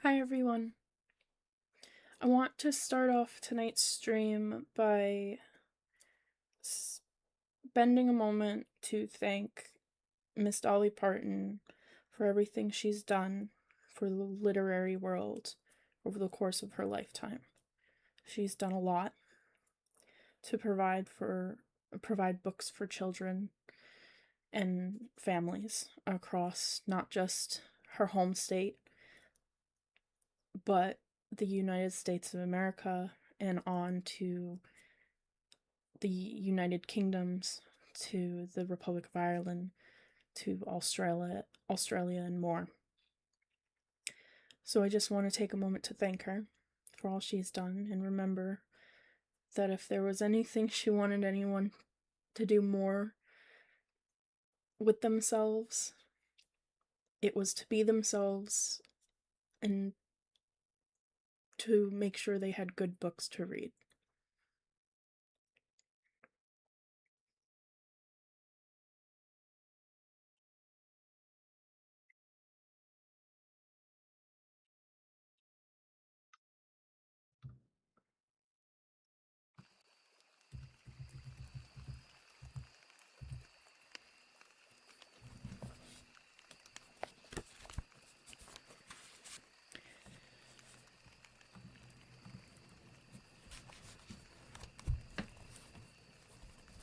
Hi everyone. I want to start off tonight's stream by spending a moment to thank Miss Dolly Parton for everything she's done for the literary world over the course of her lifetime. She's done a lot to provide books for children and families across not just her home state, but the United States of America and on to the United Kingdoms, to the Republic of Ireland, to Australia and more. So I just want to take a moment to thank her for all she's done and remember that if there was anything she wanted anyone to do more with themselves, it was to be themselves and to make sure they had good books to read.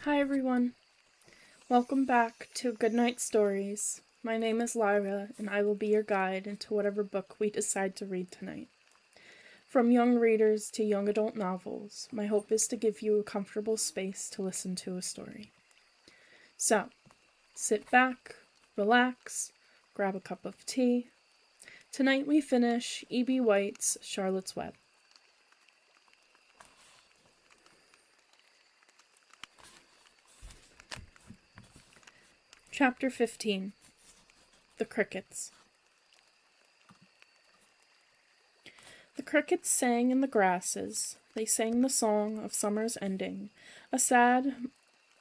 Hi everyone. Welcome back to Goodnight Stories. My name is Lyra, and I will be your guide into whatever book we decide to read tonight. From young readers to young adult novels, my hope is to give you a comfortable space to listen to a story. So, sit back, relax, grab a cup of tea. Tonight we finish E.B. White's Charlotte's Web. Chapter 15. The Crickets. The crickets sang in the grasses. They sang the song of summer's ending, a sad,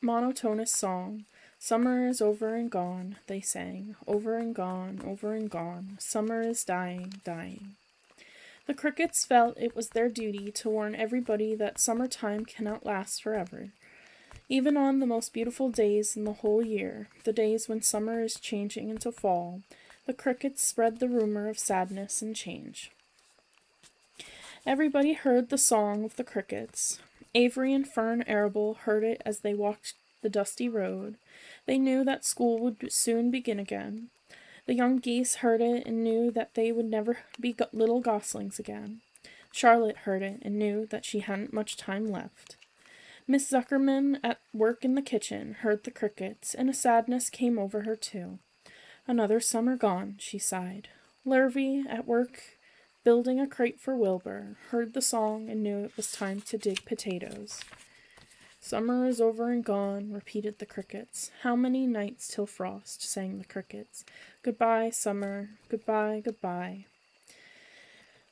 monotonous song. Summer is over and gone, they sang, over and gone, over and gone. Summer is dying, dying. The crickets felt it was their duty to warn everybody that summertime cannot last forever. Even on the most beautiful days in the whole year, the days when summer is changing into fall, the crickets spread the rumor of sadness and change. Everybody heard the song of the crickets. Avery and Fern Arable heard it as they walked the dusty road. They knew that school would soon begin again. The young geese heard it and knew that they would never be little goslings again. Charlotte heard it and knew that she hadn't much time left. Miss Zuckerman, at work in the kitchen, heard the crickets, and a sadness came over her too. Another summer gone, she sighed. Lurvy, at work building a crate for Wilbur, heard the song and knew it was time to dig potatoes. Summer is over and gone, repeated the crickets. How many nights till frost, sang the crickets. Goodbye, summer, goodbye, goodbye.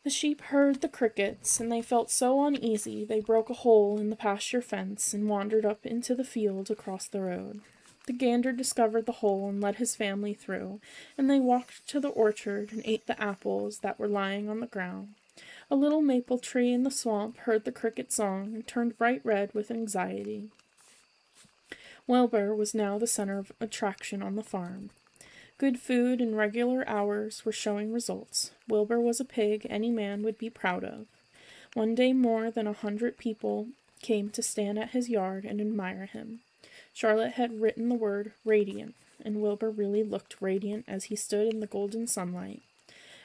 The sheep heard the crickets, and they felt so uneasy they broke a hole in the pasture fence and wandered up into the field across the road. The gander discovered the hole and let his family through, and they walked to the orchard and ate the apples that were lying on the ground. A little maple tree in the swamp heard the cricket song and turned bright red with anxiety. Wilbur was now the center of attraction on the farm. Good food and regular hours were showing results. Wilbur was a pig any man would be proud of. One day more than 100 people came to stand at his yard and admire him. Charlotte had written the word radiant, and Wilbur really looked radiant as he stood in the golden sunlight.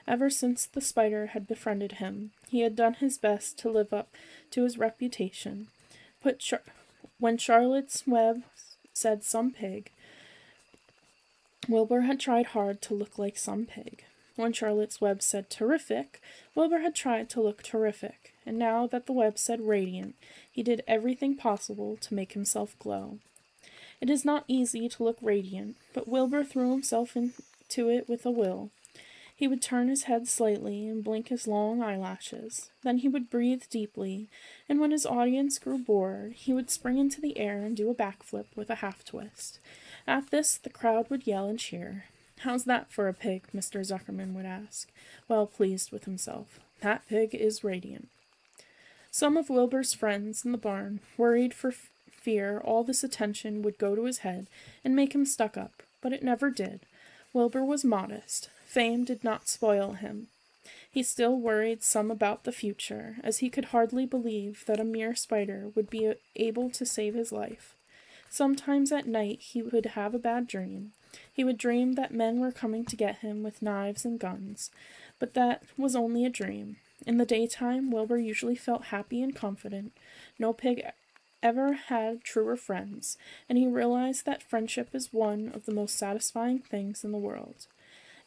Ever since the spider had befriended him, he had done his best to live up to his reputation. When Charlotte's Web said some pig, Wilbur had tried hard to look like some pig. When Charlotte's Web said terrific, Wilbur had tried to look terrific, and now that the web said radiant, he did everything possible to make himself glow. It is not easy to look radiant, but Wilbur threw himself into it with a will. He would turn his head slightly and blink his long eyelashes. Then he would breathe deeply, and when his audience grew bored, he would spring into the air and do a backflip with a half-twist. At this, the crowd would yell and cheer. "How's that for a pig?" Mr. Zuckerman would ask, well pleased with himself. "That pig is radiant." Some of Wilbur's friends in the barn worried for fear all this attention would go to his head and make him stuck up, but it never did. Wilbur was modest. Fame did not spoil him. He still worried some about the future, as he could hardly believe that a mere spider would be able to save his life. Sometimes at night he would have a bad dream. He would dream that men were coming to get him with knives and guns, but that was only a dream. In the daytime, Wilbur usually felt happy and confident. No pig ever had truer friends, and he realized that friendship is one of the most satisfying things in the world.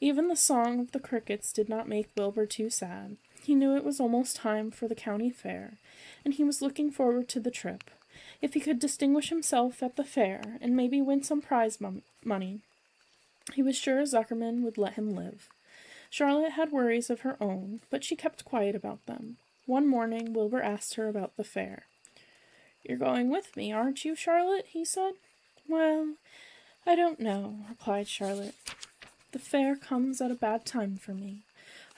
Even the song of the crickets did not make Wilbur too sad. He knew it was almost time for the county fair, and he was looking forward to the trip. If he could distinguish himself at the fair and maybe win some prize money, he was sure Zuckerman would let him live. Charlotte had worries of her own, but she kept quiet about them. One morning, Wilbur asked her about the fair. "You're going with me, aren't you, Charlotte?" he said. "Well, I don't know," replied Charlotte. "The fair comes at a bad time for me.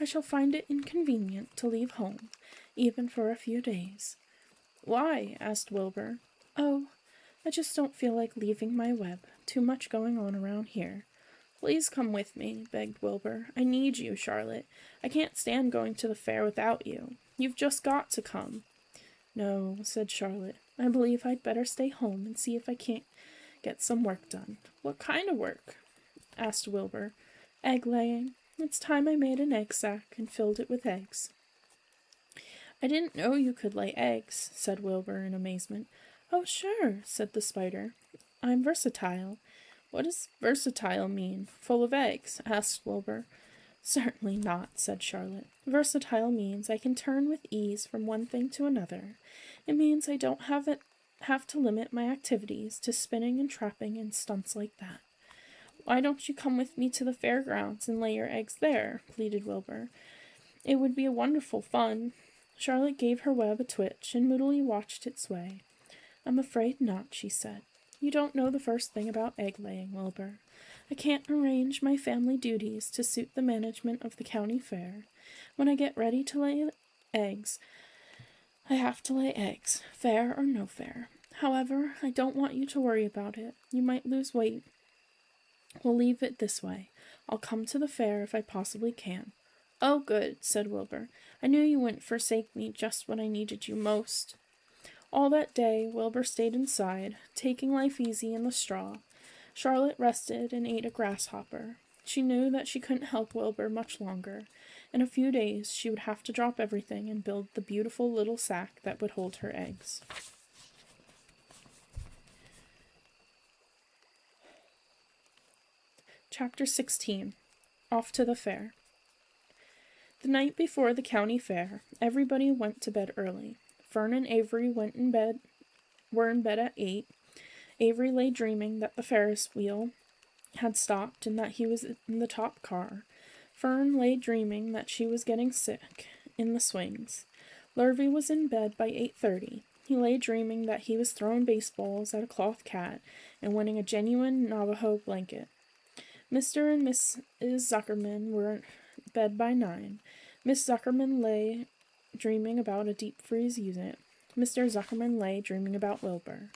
I shall find it inconvenient to leave home, even for a few days." "Why?" asked Wilbur. "Oh, I just don't feel like leaving my web. Too much going on around here." "Please come with me," begged Wilbur. "I need you, Charlotte. I can't stand going to the fair without you. You've just got to come." "No," said Charlotte. "I believe I'd better stay home and see if I can't get some work done." "What kind of work?" asked Wilbur. "Egg-laying. It's time I made an egg sack and filled it with eggs." "I didn't know you could lay eggs," said Wilbur in amazement. "Oh, sure," said the spider. "I'm versatile." "What does versatile mean? Full of eggs?" asked Wilbur. "Certainly not," said Charlotte. "Versatile means I can turn with ease from one thing to another. It means I don't have to limit my activities to spinning and trapping and stunts like that." "Why don't you come with me to the fairgrounds and lay your eggs there?" pleaded Wilbur. "It would be wonderful fun." Charlotte gave her web a twitch and moodily watched it sway. "I'm afraid not," she said. "You don't know the first thing about egg-laying, Wilbur. I can't arrange my family duties to suit the management of the county fair. When I get ready to lay eggs, I have to lay eggs, fair or no fair. However, I don't want you to worry about it. You might lose weight. We'll leave it this way. I'll come to the fair if I possibly can." "Oh, good," said Wilbur. "I knew you wouldn't forsake me just when I needed you most." All that day, Wilbur stayed inside, taking life easy in the straw. Charlotte rested and ate a grasshopper. She knew that she couldn't help Wilbur much longer. In a few days, she would have to drop everything and build the beautiful little sack that would hold her eggs. Chapter 16. Off to the Fair. The night before the county fair, everybody went to bed early. Fern and Avery were in bed at 8. Avery lay dreaming that the Ferris wheel had stopped and that he was in the top car. Fern lay dreaming that she was getting sick in the swings. Lurvy was in bed by 8:30. He lay dreaming that he was throwing baseballs at a cloth cat and winning a genuine Navajo blanket. Mr. and Mrs. Zuckerman were in bed by 9. Miss Zuckerman lay dreaming about a deep freeze unit. Mr. Zuckerman lay dreaming about Wilbur.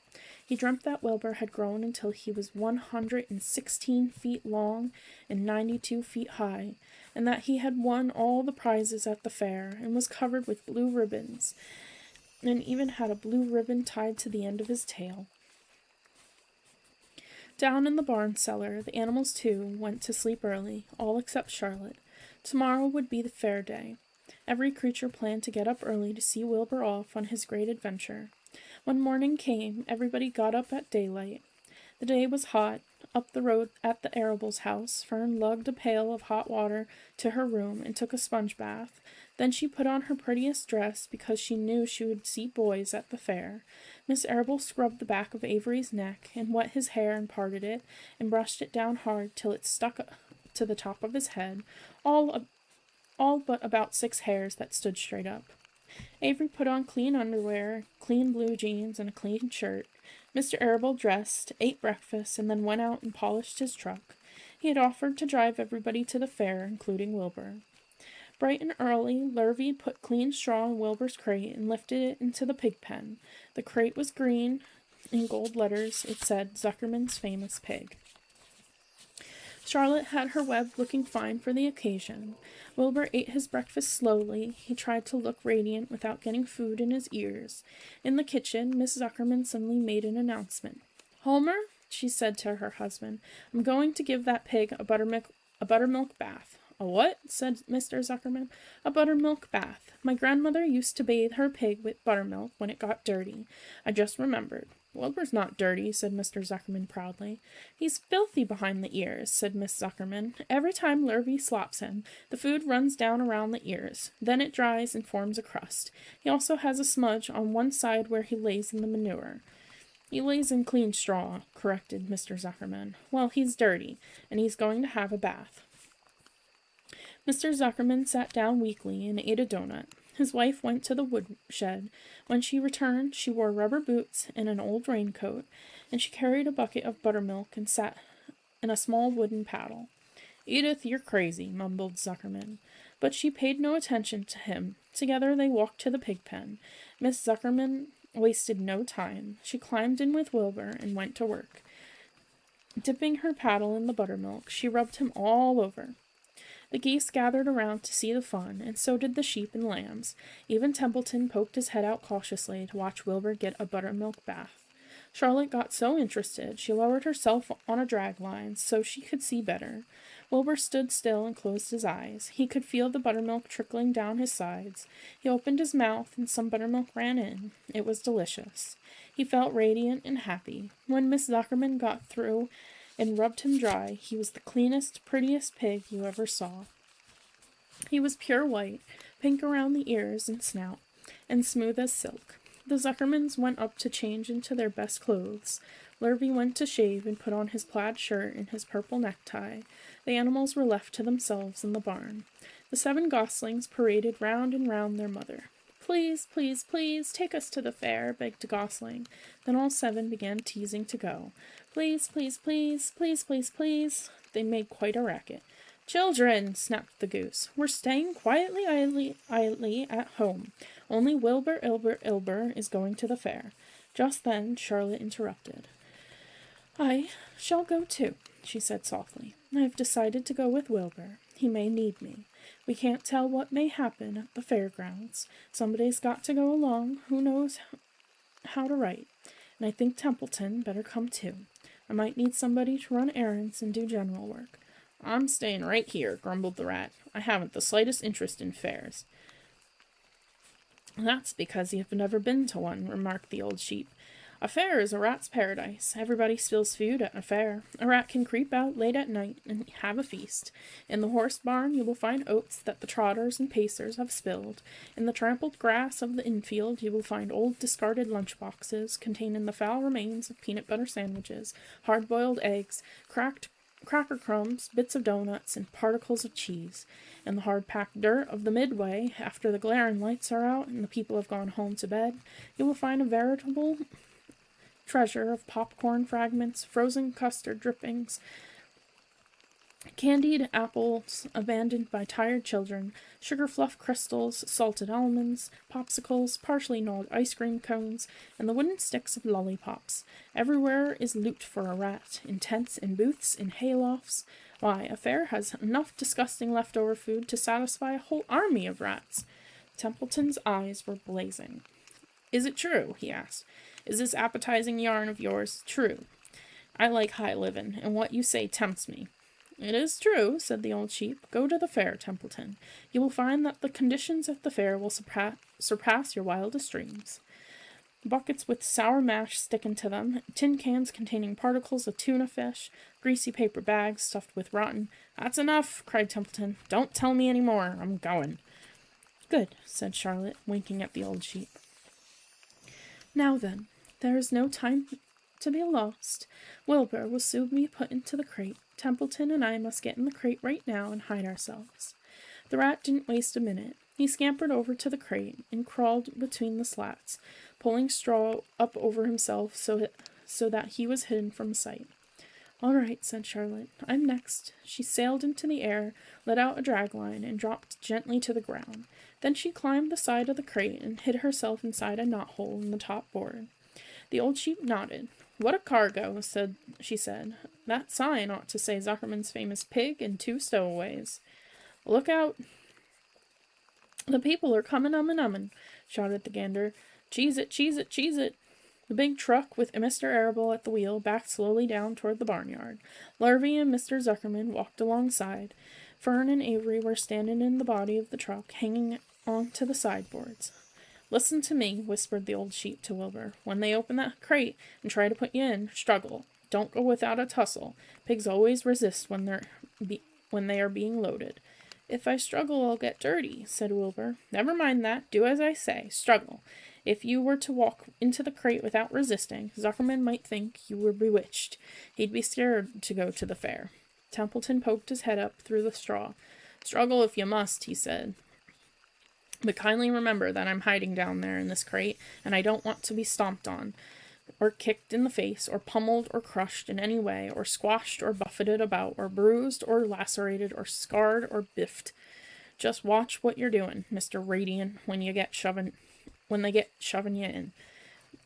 He dreamt that Wilbur had grown until he was 116 feet long and 92 feet high, and that he had won all the prizes at the fair and was covered with blue ribbons, and even had a blue ribbon tied to the end of his tail. Down in the barn cellar, the animals too went to sleep early, all except Charlotte. Tomorrow would be the fair day. Every creature planned to get up early to see Wilbur off on his great adventure. When morning came, everybody got up at daylight. The day was hot. Up the road at the Arables' house, Fern lugged a pail of hot water to her room and took a sponge bath. Then she put on her prettiest dress because she knew she would see boys at the fair. Miss Arable scrubbed the back of Avery's neck and wet his hair and parted it and brushed it down hard till it stuck to the top of his head, all but about 6 hairs that stood straight up. Avery put on clean underwear, clean blue jeans, and a clean shirt. Mr. Arable dressed, ate breakfast, and then went out and polished his truck. He had offered to drive everybody to the fair, including Wilbur. Bright and early, Lurvy put clean straw in Wilbur's crate and lifted it into the pig pen. The crate was green. In gold letters, it said, Zuckerman's Famous Pig. Charlotte had her web looking fine for the occasion. Wilbur ate his breakfast slowly. He tried to look radiant without getting food in his ears. In the kitchen, Miss Zuckerman suddenly made an announcement. Homer, she said to her husband, I'm going to give that pig a buttermilk bath. A what? Said Mr. Zuckerman. A buttermilk bath. My grandmother used to bathe her pig with buttermilk when it got dirty. I just remembered. Wilbur's not dirty, said Mr. Zuckerman proudly. He's filthy behind the ears, said Miss Zuckerman. Every time Lurvy slops him, the food runs down around the ears. Then it dries and forms a crust. He also has a smudge on one side where he lays in the manure. He lays in clean straw, corrected Mr. Zuckerman. Well, he's dirty, and he's going to have a bath. Mr. Zuckerman sat down weakly and ate a donut. His wife went to the woodshed. When she returned, she wore rubber boots and an old raincoat, and she carried a bucket of buttermilk and sat in a small wooden paddle. Edith, you're crazy, mumbled Zuckerman. But she paid no attention to him. Together they walked to the pig pen. Miss Zuckerman wasted no time. She climbed in with Wilbur and went to work. Dipping her paddle in the buttermilk, she rubbed him all over. The geese gathered around to see the fun, and so did the sheep and lambs. Even Templeton poked his head out cautiously to watch Wilbur get a buttermilk bath. Charlotte got so interested she lowered herself on a drag line so she could see better. Wilbur stood still and closed his eyes. He could feel the buttermilk trickling down his sides. He opened his mouth, and some buttermilk ran in. It was delicious. He felt radiant and happy. When Miss Zuckerman got through and rubbed him dry, he was the cleanest, prettiest pig you ever saw. He was pure white, pink around the ears and snout, and smooth as silk. The Zuckermans went up to change into their best clothes. Lurvy went to shave and put on his plaid shirt and his purple necktie. The animals were left to themselves in the barn. The 7 goslings paraded round and round their mother. Please, please, please, take us to the fair, begged a gosling. Then all 7 began teasing to go. Please, please, please, please, please, please. They made quite a racket. Children, snapped the goose, we're staying quietly idly at home. Only Wilbur Ilber is going to the fair. Just then Charlotte interrupted. I shall go too, she said softly. I have decided to go with Wilbur. He may need me. We can't tell what may happen at the fairgrounds. Somebody's got to go along who knows how to write. And I think Templeton better come too. I might need somebody to run errands and do general work. I'm staying right here, grumbled the rat. I haven't the slightest interest in fairs. That's because you've never been to one, remarked the old sheep. A fair is a rat's paradise. Everybody spills food at a fair. A rat can creep out late at night and have a feast. In the horse barn you will find oats that the trotters and pacers have spilled. In the trampled grass of the infield you will find old discarded lunch boxes containing the foul remains of peanut butter sandwiches, hard-boiled eggs, cracker crumbs, bits of donuts, and particles of cheese. In the hard-packed dirt of the midway, after the glaring lights are out and the people have gone home to bed, you will find a veritable treasure of popcorn fragments, frozen custard drippings, candied apples abandoned by tired children, sugar fluff crystals, salted almonds, popsicles, partially gnawed ice cream cones, and the wooden sticks of lollipops. Everywhere is loot for a rat, in tents, in booths, in haylofts. Why, a fair has enough disgusting leftover food to satisfy a whole army of rats. Templeton's eyes were blazing. Is it true? He asked. Is this appetizing yarn of yours true? I like high livin', and what you say tempts me. It is true, said the old sheep. Go to the fair, Templeton. You will find that the conditions at the fair will surpass your wildest dreams. Buckets with sour mash sticking to them, tin cans containing particles of tuna fish, greasy paper bags stuffed with rotten. That's enough, cried Templeton. Don't tell me any more. I'm going. Good, said Charlotte, winking at the old sheep. Now then, there is no time to be lost. Wilbur will soon be put into the crate. Templeton and I must get in the crate right now and hide ourselves. The rat didn't waste a minute. He scampered over to the crate and crawled between the slats, pulling straw up over himself so that he was hidden from sight. All right, said Charlotte. I'm next. She sailed into the air, let out a dragline, and dropped gently to the ground. Then she climbed the side of the crate and hid herself inside a knothole in the top board. The old sheep nodded. What a cargo, she said. That sign ought to say Zuckerman's famous pig and 2 stowaways. Look out. The people are comin' ummin', shouted the gander. Cheese it, cheese it, cheese it. The big truck, with Mr. Arable at the wheel, backed slowly down toward the barnyard. Larvy and Mr. Zuckerman walked alongside. Fern and Avery were standing in the body of the truck, hanging on to the sideboards. Listen to me, whispered the old sheep to Wilbur. When they open that crate and try to put you in, struggle. Don't go without a tussle. Pigs always resist when they are being loaded. If I struggle, I'll get dirty, said Wilbur. Never mind that. Do as I say. Struggle. If you were to walk into the crate without resisting, Zuckerman might think you were bewitched. He'd be scared to go to the fair. Templeton poked his head up through the straw. Struggle if you must, he said. But kindly remember that I'm hiding down there in this crate, and I don't want to be stomped on, or kicked in the face, or pummeled, or crushed in any way, or squashed, or buffeted about, or bruised, or lacerated, or scarred, or biffed. Just watch what you're doing, Mr. Radiant, when they get shoving you in.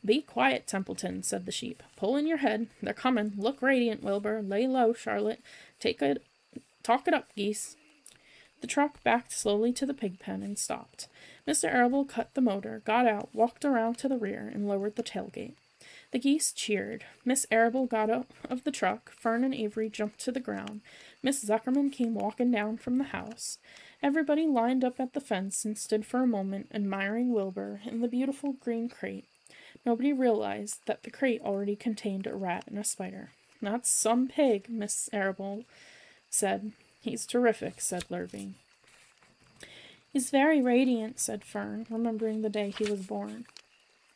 Be quiet, Templeton, said the sheep. Pull in your head. They're coming. Look radiant, Wilbur. Lay low, Charlotte. Talk it up, geese. The truck backed slowly to the pig pen and stopped. Mr. Arable cut the motor, got out, walked around to the rear, and lowered the tailgate. The geese cheered. Miss Arable got out of the truck. Fern and Avery jumped to the ground. Miss Zuckerman came walking down from the house. Everybody lined up at the fence and stood for a moment admiring Wilbur and the beautiful green crate. Nobody realized that the crate already contained a rat and a spider. That's some pig, Miss Arable said. He's terrific, said Lurvy. He's very radiant, said Fern, remembering the day he was born.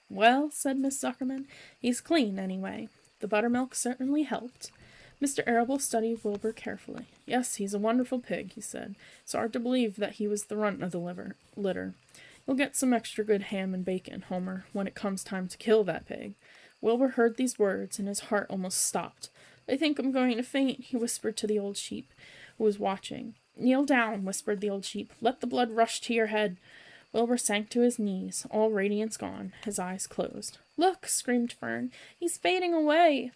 Well, said Miss Zuckerman, he's clean, anyway. The buttermilk certainly helped. Mr. Arable studied Wilbur carefully. Yes, he's a wonderful pig, he said. It's hard to believe that he was the runt of the litter. You'll get some extra good ham and bacon, Homer, when it comes time to kill that pig. Wilbur heard these words, and his heart almost stopped. I think I'm going to faint, he whispered to the old sheep, who was watching. Kneel down, whispered the old sheep. Let the blood rush to your head. Wilbur sank to his knees, all radiance gone, his eyes closed. Look, screamed Fern. He's fading away.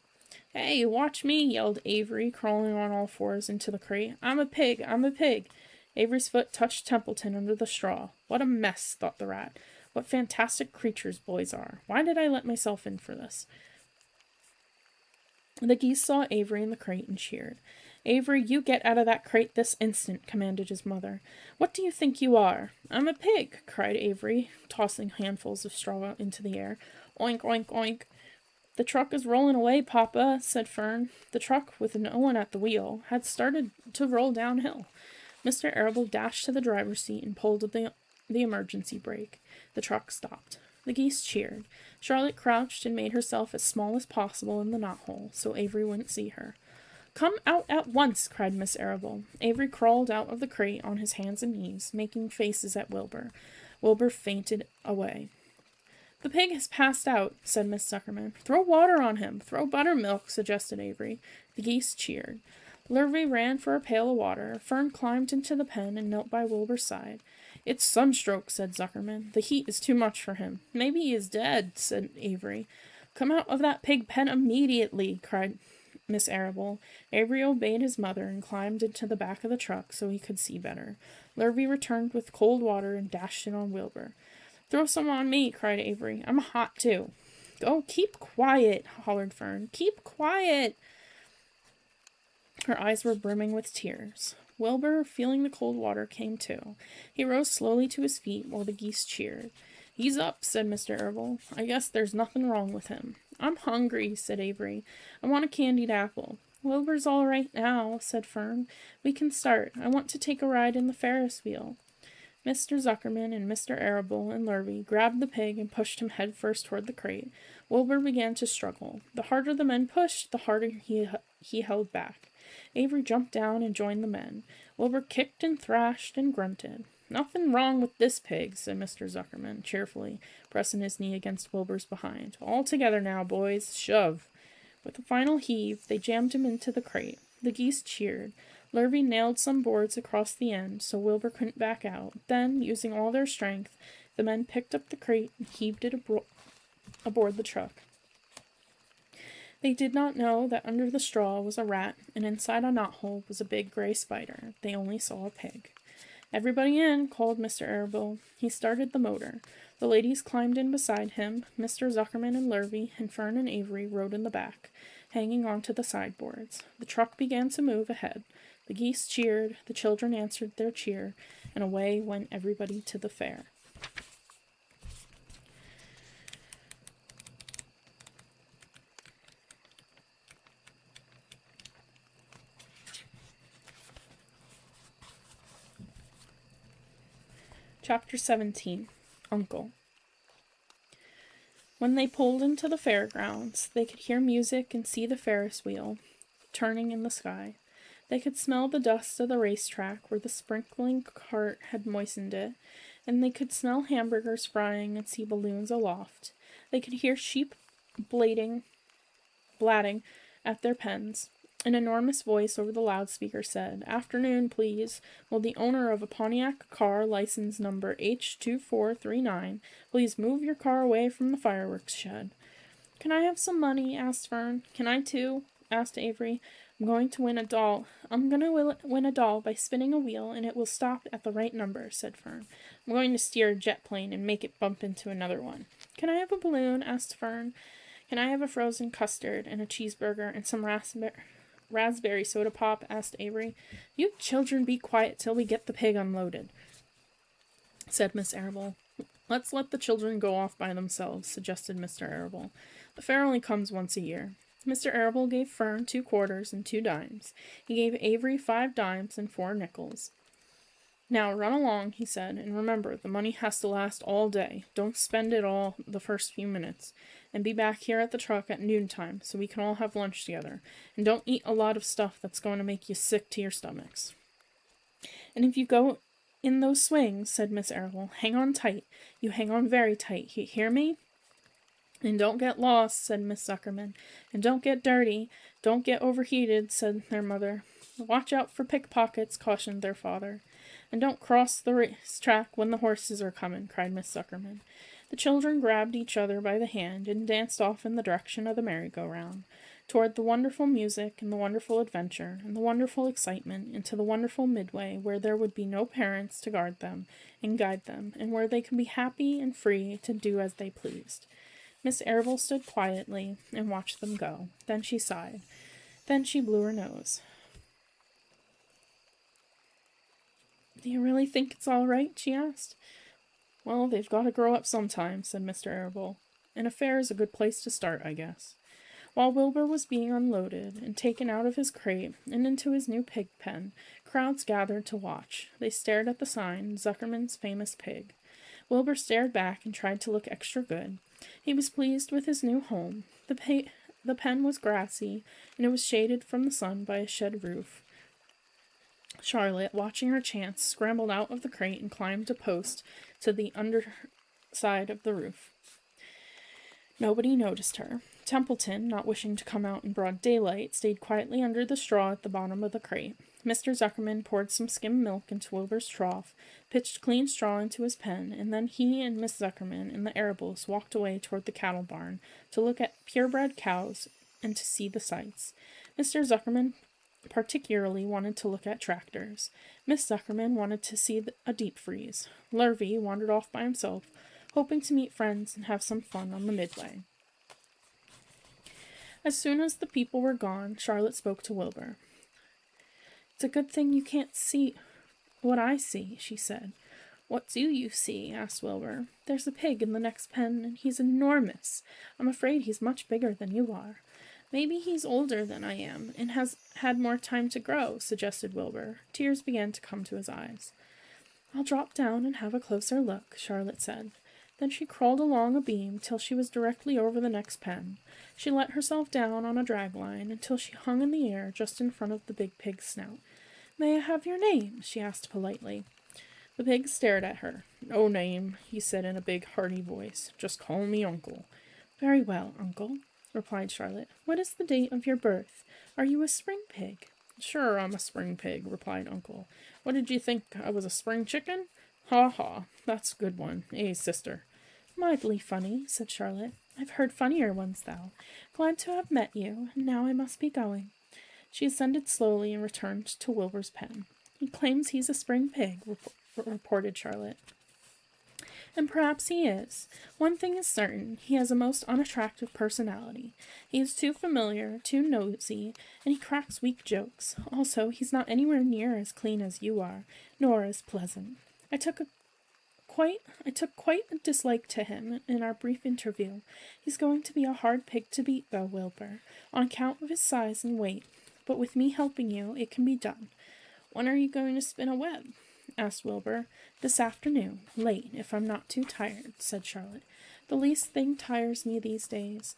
Hey, watch me, yelled Avery, crawling on all fours into the crate. I'm a pig, I'm a pig. Avery's foot touched Templeton under the straw. What a mess, thought the rat. What fantastic creatures boys are. Why did I let myself in for this? The geese saw Avery in the crate and cheered. Avery, you get out of that crate this instant, commanded his mother. What do you think you are? I'm a pig, cried Avery, tossing handfuls of straw into the air. Oink, oink, oink. The truck is rolling away, Papa, said Fern. The truck, with no one at the wheel, had started to roll downhill. Mr. Arable dashed to the driver's seat and pulled the emergency brake. The truck stopped. The geese cheered. Charlotte crouched and made herself as small as possible in the knothole, so Avery wouldn't see her. Come out at once, cried Miss Arable. Avery crawled out of the crate on his hands and knees, making faces at Wilbur. Wilbur fainted away. The pig has passed out, said Miss Zuckerman. Throw water on him. Throw buttermilk, suggested Avery. The geese cheered. Lurvy ran for a pail of water. Fern climbed into the pen and knelt by Wilbur's side. It's sunstroke, said Zuckerman. The heat is too much for him. Maybe he is dead, said Avery. Come out of that pig pen immediately, cried Miss Arable. Avery obeyed his mother and climbed into the back of the truck so he could see better. Lurvy returned with cold water and dashed it on Wilbur. Throw some on me, cried Avery. I'm hot, too. Go, keep quiet, hollered Fern. Keep quiet. Her eyes were brimming with tears. Wilbur, feeling the cold water, came too. He rose slowly to his feet while the geese cheered. He's up, said Mr. Arable. I guess there's nothing wrong with him. I'm hungry, said Avery. I want a candied apple. Wilbur's all right now, said Fern. We can start. I want to take a ride in the Ferris wheel. Mr. Zuckerman and Mr. Arable and Lurvy grabbed the pig and pushed him head first toward the crate. Wilbur began to struggle. The harder the men pushed, the harder he held back. Avery jumped down and joined the men. Wilbur kicked and thrashed and grunted. Nothing wrong with this pig, said Mr. Zuckerman, cheerfully, pressing his knee against Wilbur's behind. All together now, boys. Shove. With a final heave, they jammed him into the crate. The geese cheered. Lurvy nailed some boards across the end so Wilbur couldn't back out. Then, using all their strength, the men picked up the crate and heaved it aboard the truck. They did not know that under the straw was a rat, and inside a knothole was a big gray spider. They only saw a pig. "Everybody in," called Mr. Arable. He started the motor. The ladies climbed in beside him. Mr. Zuckerman and Lurvy and Fern and Avery rode in the back, hanging onto the sideboards. The truck began to move ahead. The geese cheered, the children answered their cheer, and away went everybody to the fair. Chapter 17. Uncle. When they pulled into the fairgrounds, they could hear music and see the Ferris wheel turning in the sky. They could smell the dust of the racetrack where the sprinkling cart had moistened it, and they could smell hamburgers frying and see balloons aloft. They could hear sheep blatting at their pens. An enormous voice over the loudspeaker said, "Afternoon, please. Will the owner of a Pontiac car, license number H2439, please move your car away from the fireworks shed?" "Can I have some money?" asked Fern. "Can I too?" asked Avery. I'm going to win a doll by spinning a wheel, and it will stop at the right number," said Fern. "I'm going to steer a jet plane and make it bump into another one." "Can I have a balloon?" asked Fern. "Can I have a frozen custard and a cheeseburger and some raspberry soda pop?" asked Avery. "You children be quiet till we get the pig unloaded," said Miss Arable. "Let's let the children go off by themselves," suggested Mr. Arable. "The fair only comes once a year." Mr. Arable gave Fern 2 quarters and 2 dimes. He gave Avery 5 dimes and 4 nickels. "Now run along," he said, "and remember, the money has to last all day. Don't spend it all the first few minutes. And be back here at the truck at noontime, so we can all have lunch together. And don't eat a lot of stuff that's going to make you sick to your stomachs." "And if you go in those swings," said Miss Arable, "hang on tight. You hang on very tight. You hear me?" "And don't get lost," said Miss Zuckerman. "And don't get dirty. Don't get overheated," said their mother. "Watch out for pickpockets," cautioned their father. "And don't cross the racetrack when the horses are coming," cried Miss Zuckerman. The children grabbed each other by the hand and danced off in the direction of the merry-go-round, toward the wonderful music and the wonderful adventure and the wonderful excitement, into the wonderful midway where there would be no parents to guard them and guide them, and where they could be happy and free to do as they pleased. Miss Arable stood quietly and watched them go. Then she sighed. Then she blew her nose. "Do you really think it's all right?" she asked. "Well, they've got to grow up sometime," said Mr. Arable. "And a fair is a good place to start, I guess." While Wilbur was being unloaded and taken out of his crate and into his new pig pen, crowds gathered to watch. They stared at the sign, "Zuckerman's Famous Pig." Wilbur stared back and tried to look extra good. He was pleased with his new home. The pen was grassy, and it was shaded from the sun by a shed roof. Charlotte, watching her chance, scrambled out of the crate and climbed a post to the underside of the roof. Nobody noticed her. Templeton, not wishing to come out in broad daylight, stayed quietly under the straw at the bottom of the crate. Mr. Zuckerman poured some skim milk into Wilbur's trough, pitched clean straw into his pen, and then he and Miss Zuckerman and the Arables walked away toward the cattle barn to look at purebred cows and to see the sights. Mr. Zuckerman particularly wanted to look at tractors. Miss Zuckerman wanted to see a deep freeze. Lurvy wandered off by himself, hoping to meet friends and have some fun on the midway. As soon as the people were gone, Charlotte spoke to Wilbur. "It's a good thing you can't see what I see," she said. "What do you see?" asked Wilbur. "There's a pig in the next pen, and he's enormous. I'm afraid he's much bigger than you are." "Maybe he's older than I am, and has had more time to grow," suggested Wilbur. Tears began to come to his eyes. "I'll drop down and have a closer look," Charlotte said. Then she crawled along a beam till she was directly over the next pen. She let herself down on a dragline until she hung in the air just in front of the big pig's snout. "May I have your name?" she asked politely. The pig stared at her. "No name," he said in a big, hearty voice. "Just call me Uncle." "Very well, Uncle." replied Charlotte. What is the date of your birth? Are you a spring pig? Sure, I'm a spring pig, replied Uncle. What did you think? I was a spring chicken? Ha ha, that's a good one, eh, sister? Mightily funny, said Charlotte. I've heard funnier ones, though. Glad to have met you, and now I must be going. She ascended slowly and returned to Wilbur's pen. He claims he's a spring pig, reported Charlotte. And perhaps he is. One thing is certain, he has a most unattractive personality. He is too familiar, too nosy, and he cracks weak jokes. Also, he's not anywhere near as clean as you are, nor as pleasant. I took quite a dislike to him in our brief interview. He's going to be a hard pig to beat, though, Wilbur, on account of his size and weight. But with me helping you, it can be done. When are you going to spin a web? Asked Wilbur. This afternoon, late, if I'm not too tired, said Charlotte. The least thing tires me these days.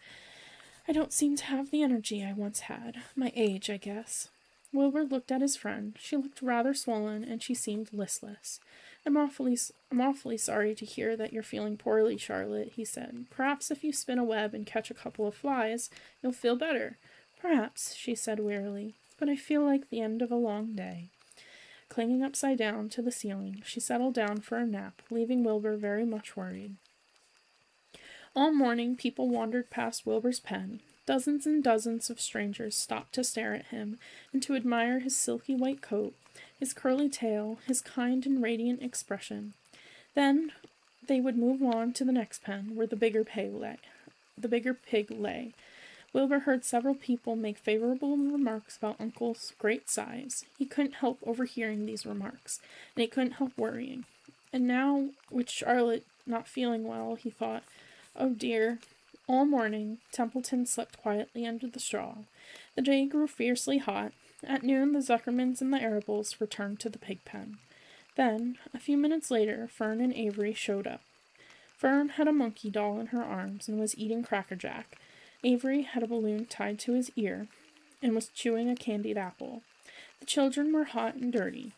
I don't seem to have the energy I once had. My age, I guess. Wilbur looked at his friend. She looked rather swollen, and she seemed listless. I'm awfully sorry to hear that you're feeling poorly, Charlotte, he said. Perhaps if you spin a web and catch a couple of flies, you'll feel better. Perhaps, she said wearily, but I feel like the end of a long day. Clinging upside down to the ceiling, she settled down for a nap, leaving Wilbur very much worried. All morning, people wandered past Wilbur's pen. Dozens and dozens of strangers stopped to stare at him and to admire his silky white coat, his curly tail, his kind and radiant expression. Then they would move on to the next pen, where the bigger pig lay. Wilbur heard several people make favorable remarks about Uncle's great size. He couldn't help overhearing these remarks, and he couldn't help worrying. And now, with Charlotte not feeling well, he thought, oh dear. All morning, Templeton slept quietly under the straw. The day grew fiercely hot. At noon, the Zuckermans and the Arables returned to the pig pen. Then, a few minutes later, Fern and Avery showed up. Fern had a monkey doll in her arms and was eating Cracker Jack. Avery had a balloon tied to his ear and was chewing a candied apple. The children were hot and dirty.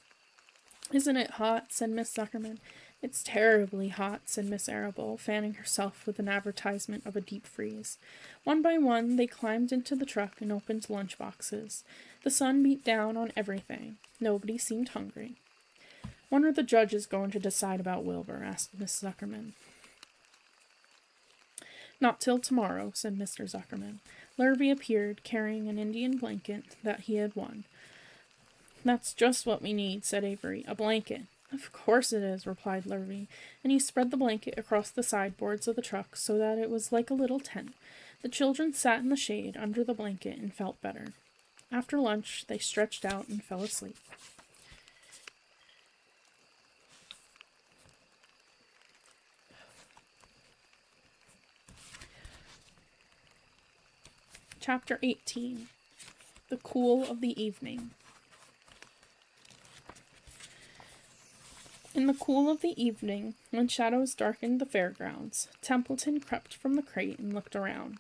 Isn't it hot? Said Miss Zuckerman. It's terribly hot, said Miss Arable, fanning herself with an advertisement of a deep freeze. One by one, they climbed into the truck and opened lunch boxes. The sun beat down on everything. Nobody seemed hungry. When are the judges going to decide about Wilbur? Asked Miss Zuckerman. Not till tomorrow, said Mr. Zuckerman. Lurvy appeared, carrying an Indian blanket that he had won. That's just what we need, said Avery. A blanket. Of course it is, replied Lurvy, and he spread the blanket across the sideboards of the truck so that it was like a little tent. The children sat in the shade under the blanket and felt better. After lunch, they stretched out and fell asleep. Chapter 18. The Cool of the Evening. In the cool of the evening, when shadows darkened the fairgrounds, Templeton crept from the crate and looked around.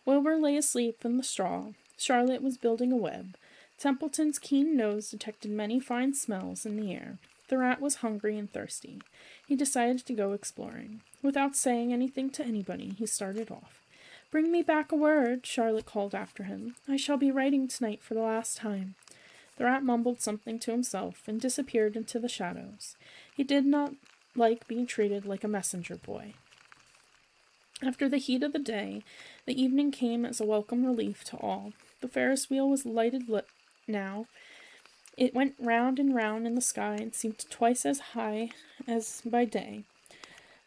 Wilbur lay asleep in the straw. Charlotte was building a web. Templeton's keen nose detected many fine smells in the air. The rat was hungry and thirsty. He decided to go exploring. Without saying anything to anybody, he started off. Bring me back a word, Charlotte called after him. I shall be writing tonight for the last time. The rat mumbled something to himself and disappeared into the shadows. He did not like being treated like a messenger boy. After the heat of the day, the evening came as a welcome relief to all. The Ferris wheel was lighted now. It went round and round in the sky and seemed twice as high as by day.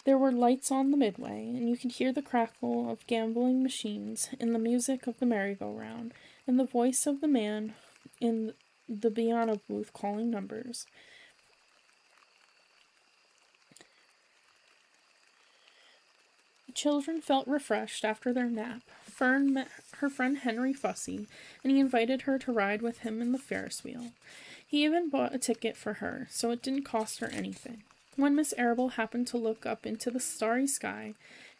There were lights on the midway, and you could hear the crackle of gambling machines and the music of the merry-go-round, and the voice of the man in the piano booth calling numbers. The children felt refreshed after their nap. Fern met her friend Henry Fussy, and he invited her to ride with him in the Ferris wheel. He even bought a ticket for her, so it didn't cost her anything. When Miss Arable happened to look up into the starry sky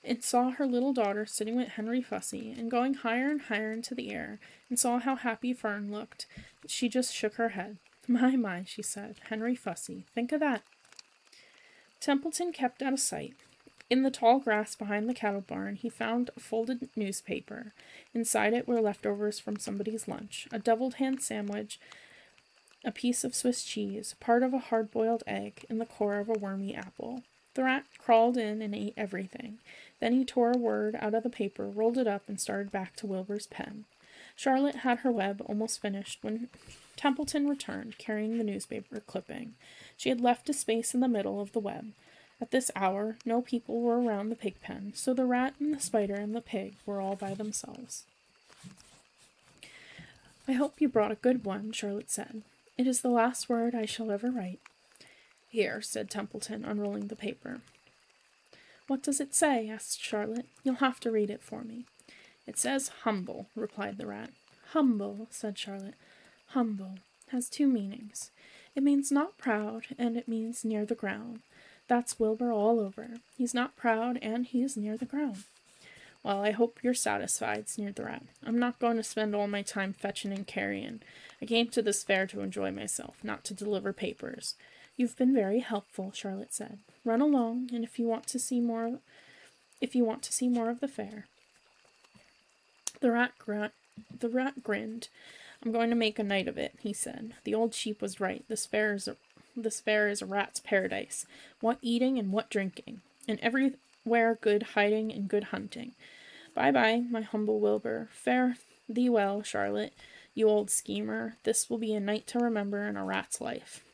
and saw her little daughter sitting with Henry Fussy and going higher and higher into the air, and saw how happy Fern looked, she just shook her head. My, she said. Henry Fussy. Think of that. Templeton kept out of sight. In the tall grass behind the cattle barn, he found a folded newspaper. Inside it were leftovers from somebody's lunch, a deviled ham sandwich, a piece of Swiss cheese, part of a hard-boiled egg, and the core of a wormy apple. The rat crawled in and ate everything. Then he tore a word out of the paper, rolled it up, and started back to Wilbur's pen. Charlotte had her web almost finished when Templeton returned, carrying the newspaper clipping. She had left a space in the middle of the web. At this hour, no people were around the pig pen, so the rat and the spider and the pig were all by themselves. "I hope you brought a good one," Charlotte said. "It is the last word I shall ever write." "Here," said Templeton, unrolling the paper. "What does it say?" asked Charlotte. "You'll have to read it for me." "It says humble," replied the rat. "Humble," said Charlotte. "Humble has two meanings. It means not proud, and it means near the ground. That's Wilbur all over. He's not proud, and he's near the ground." "Well, I hope you're satisfied," sneered the rat. "I'm not going to spend all my time fetching and carrying. I came to this fair to enjoy myself, not to deliver papers." "You've been very helpful," Charlotte said. "Run along, and if you want to see more of the fair." The rat grinned. "I'm going to make a night of it," he said. "The old sheep was right. This fair is a rat's paradise. What eating and what drinking, and everywhere good hiding and good hunting. Bye-bye, my humble Wilbur. Fare thee well, Charlotte, you old schemer. This will be a night to remember in a rat's life."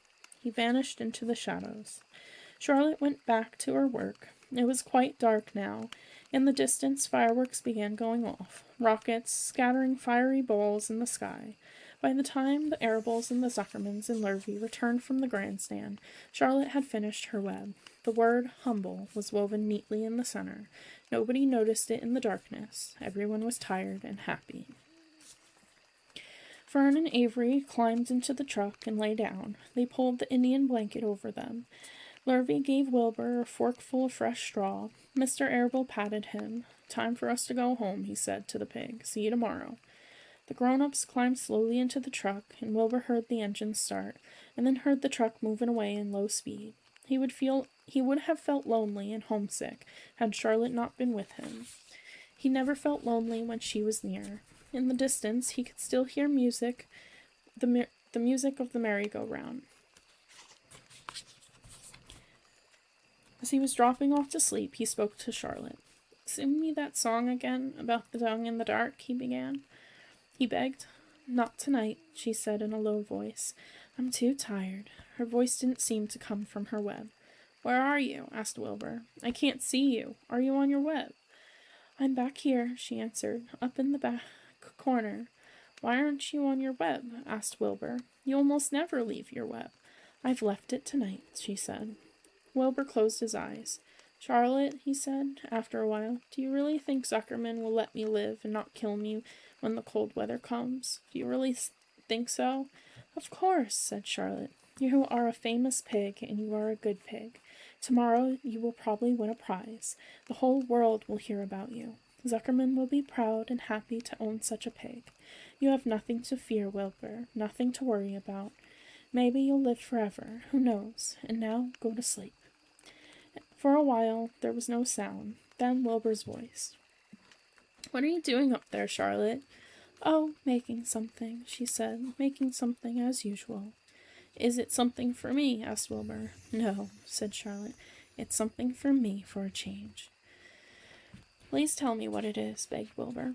He vanished into the shadows. Charlotte went back to her work. It was quite dark now. In the distance, fireworks began going off, rockets scattering fiery balls in the sky. By the time the Arables and the Zuckermans and Lurvy returned from the grandstand, Charlotte had finished her web. The word humble was woven neatly in the center. Nobody noticed it in the darkness. Everyone was tired and happy. Fern and Avery climbed into the truck and lay down. They pulled the Indian blanket over them. Lurvy gave Wilbur a forkful of fresh straw. Mr. Arable patted him. "Time for us to go home," he said to the pig. "See you tomorrow." The grown-ups climbed slowly into the truck, and Wilbur heard the engine start, and then heard the truck moving away in low speed. He would have felt lonely and homesick had Charlotte not been with him. He never felt lonely when she was near. In the distance, he could still hear music, the music of the merry-go-round. As he was dropping off to sleep, he spoke to Charlotte. "Sing me that song again about the dung in the dark," he began. He begged. "Not tonight," she said in a low voice. "I'm too tired." Her voice didn't seem to come from her web. "Where are you?" asked Wilbur. "I can't see you. Are you on your web?" "I'm back here," she answered, "up in the back corner." "Why aren't you on your web?" asked Wilbur. "You almost never leave your web." "I've left it tonight," she said. Wilbur closed his eyes. "Charlotte," he said, after a while, "do you really think Zuckerman will let me live and not kill me when the cold weather comes? Do you really think so?" "Of course," said Charlotte. "You are a famous pig, and you are a good pig. Tomorrow you will probably win a prize. The whole world will hear about you. Zuckerman will be proud and happy to own such a pig. You have nothing to fear, Wilbur, nothing to worry about. Maybe you'll live forever, who knows? And now go to sleep." For a while there was no sound. Then Wilbur's voice. "What are you doing up there, Charlotte?" "Oh, making something," she said, "making something as usual." "Is it something for me?" asked Wilbur. "No," said Charlotte. "It's something for me for a change." "Please tell me what it is," begged Wilbur.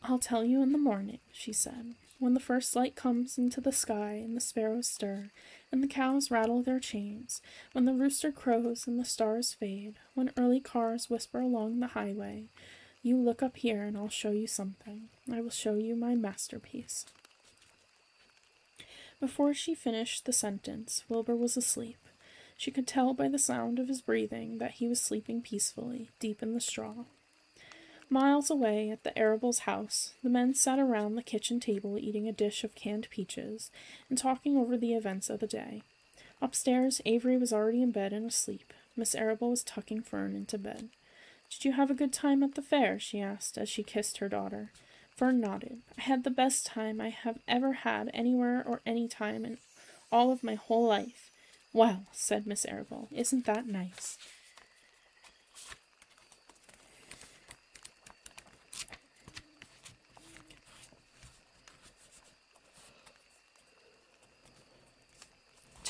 I'll tell you in the morning," she said. "When the first light comes into the sky and the sparrows stir, and the cows rattle their chains, when the rooster crows and the stars fade, when early cars whisper along the highway, you look up here and I'll show you something. I will show you my masterpiece." Before she finished the sentence, Wilbur was asleep. She could tell by the sound of his breathing that he was sleeping peacefully, deep in the straw. Miles away, at the Arable's house, the men sat around the kitchen table eating a dish of canned peaches and talking over the events of the day. Upstairs, Avery was already in bed and asleep. Miss Arable was tucking Fern into bed. "Did you have a good time at the fair?" she asked as she kissed her daughter. Fern nodded. "I had the best time I have ever had anywhere or any time in all of my whole life." "Well," said Miss Arable, "isn't that nice?"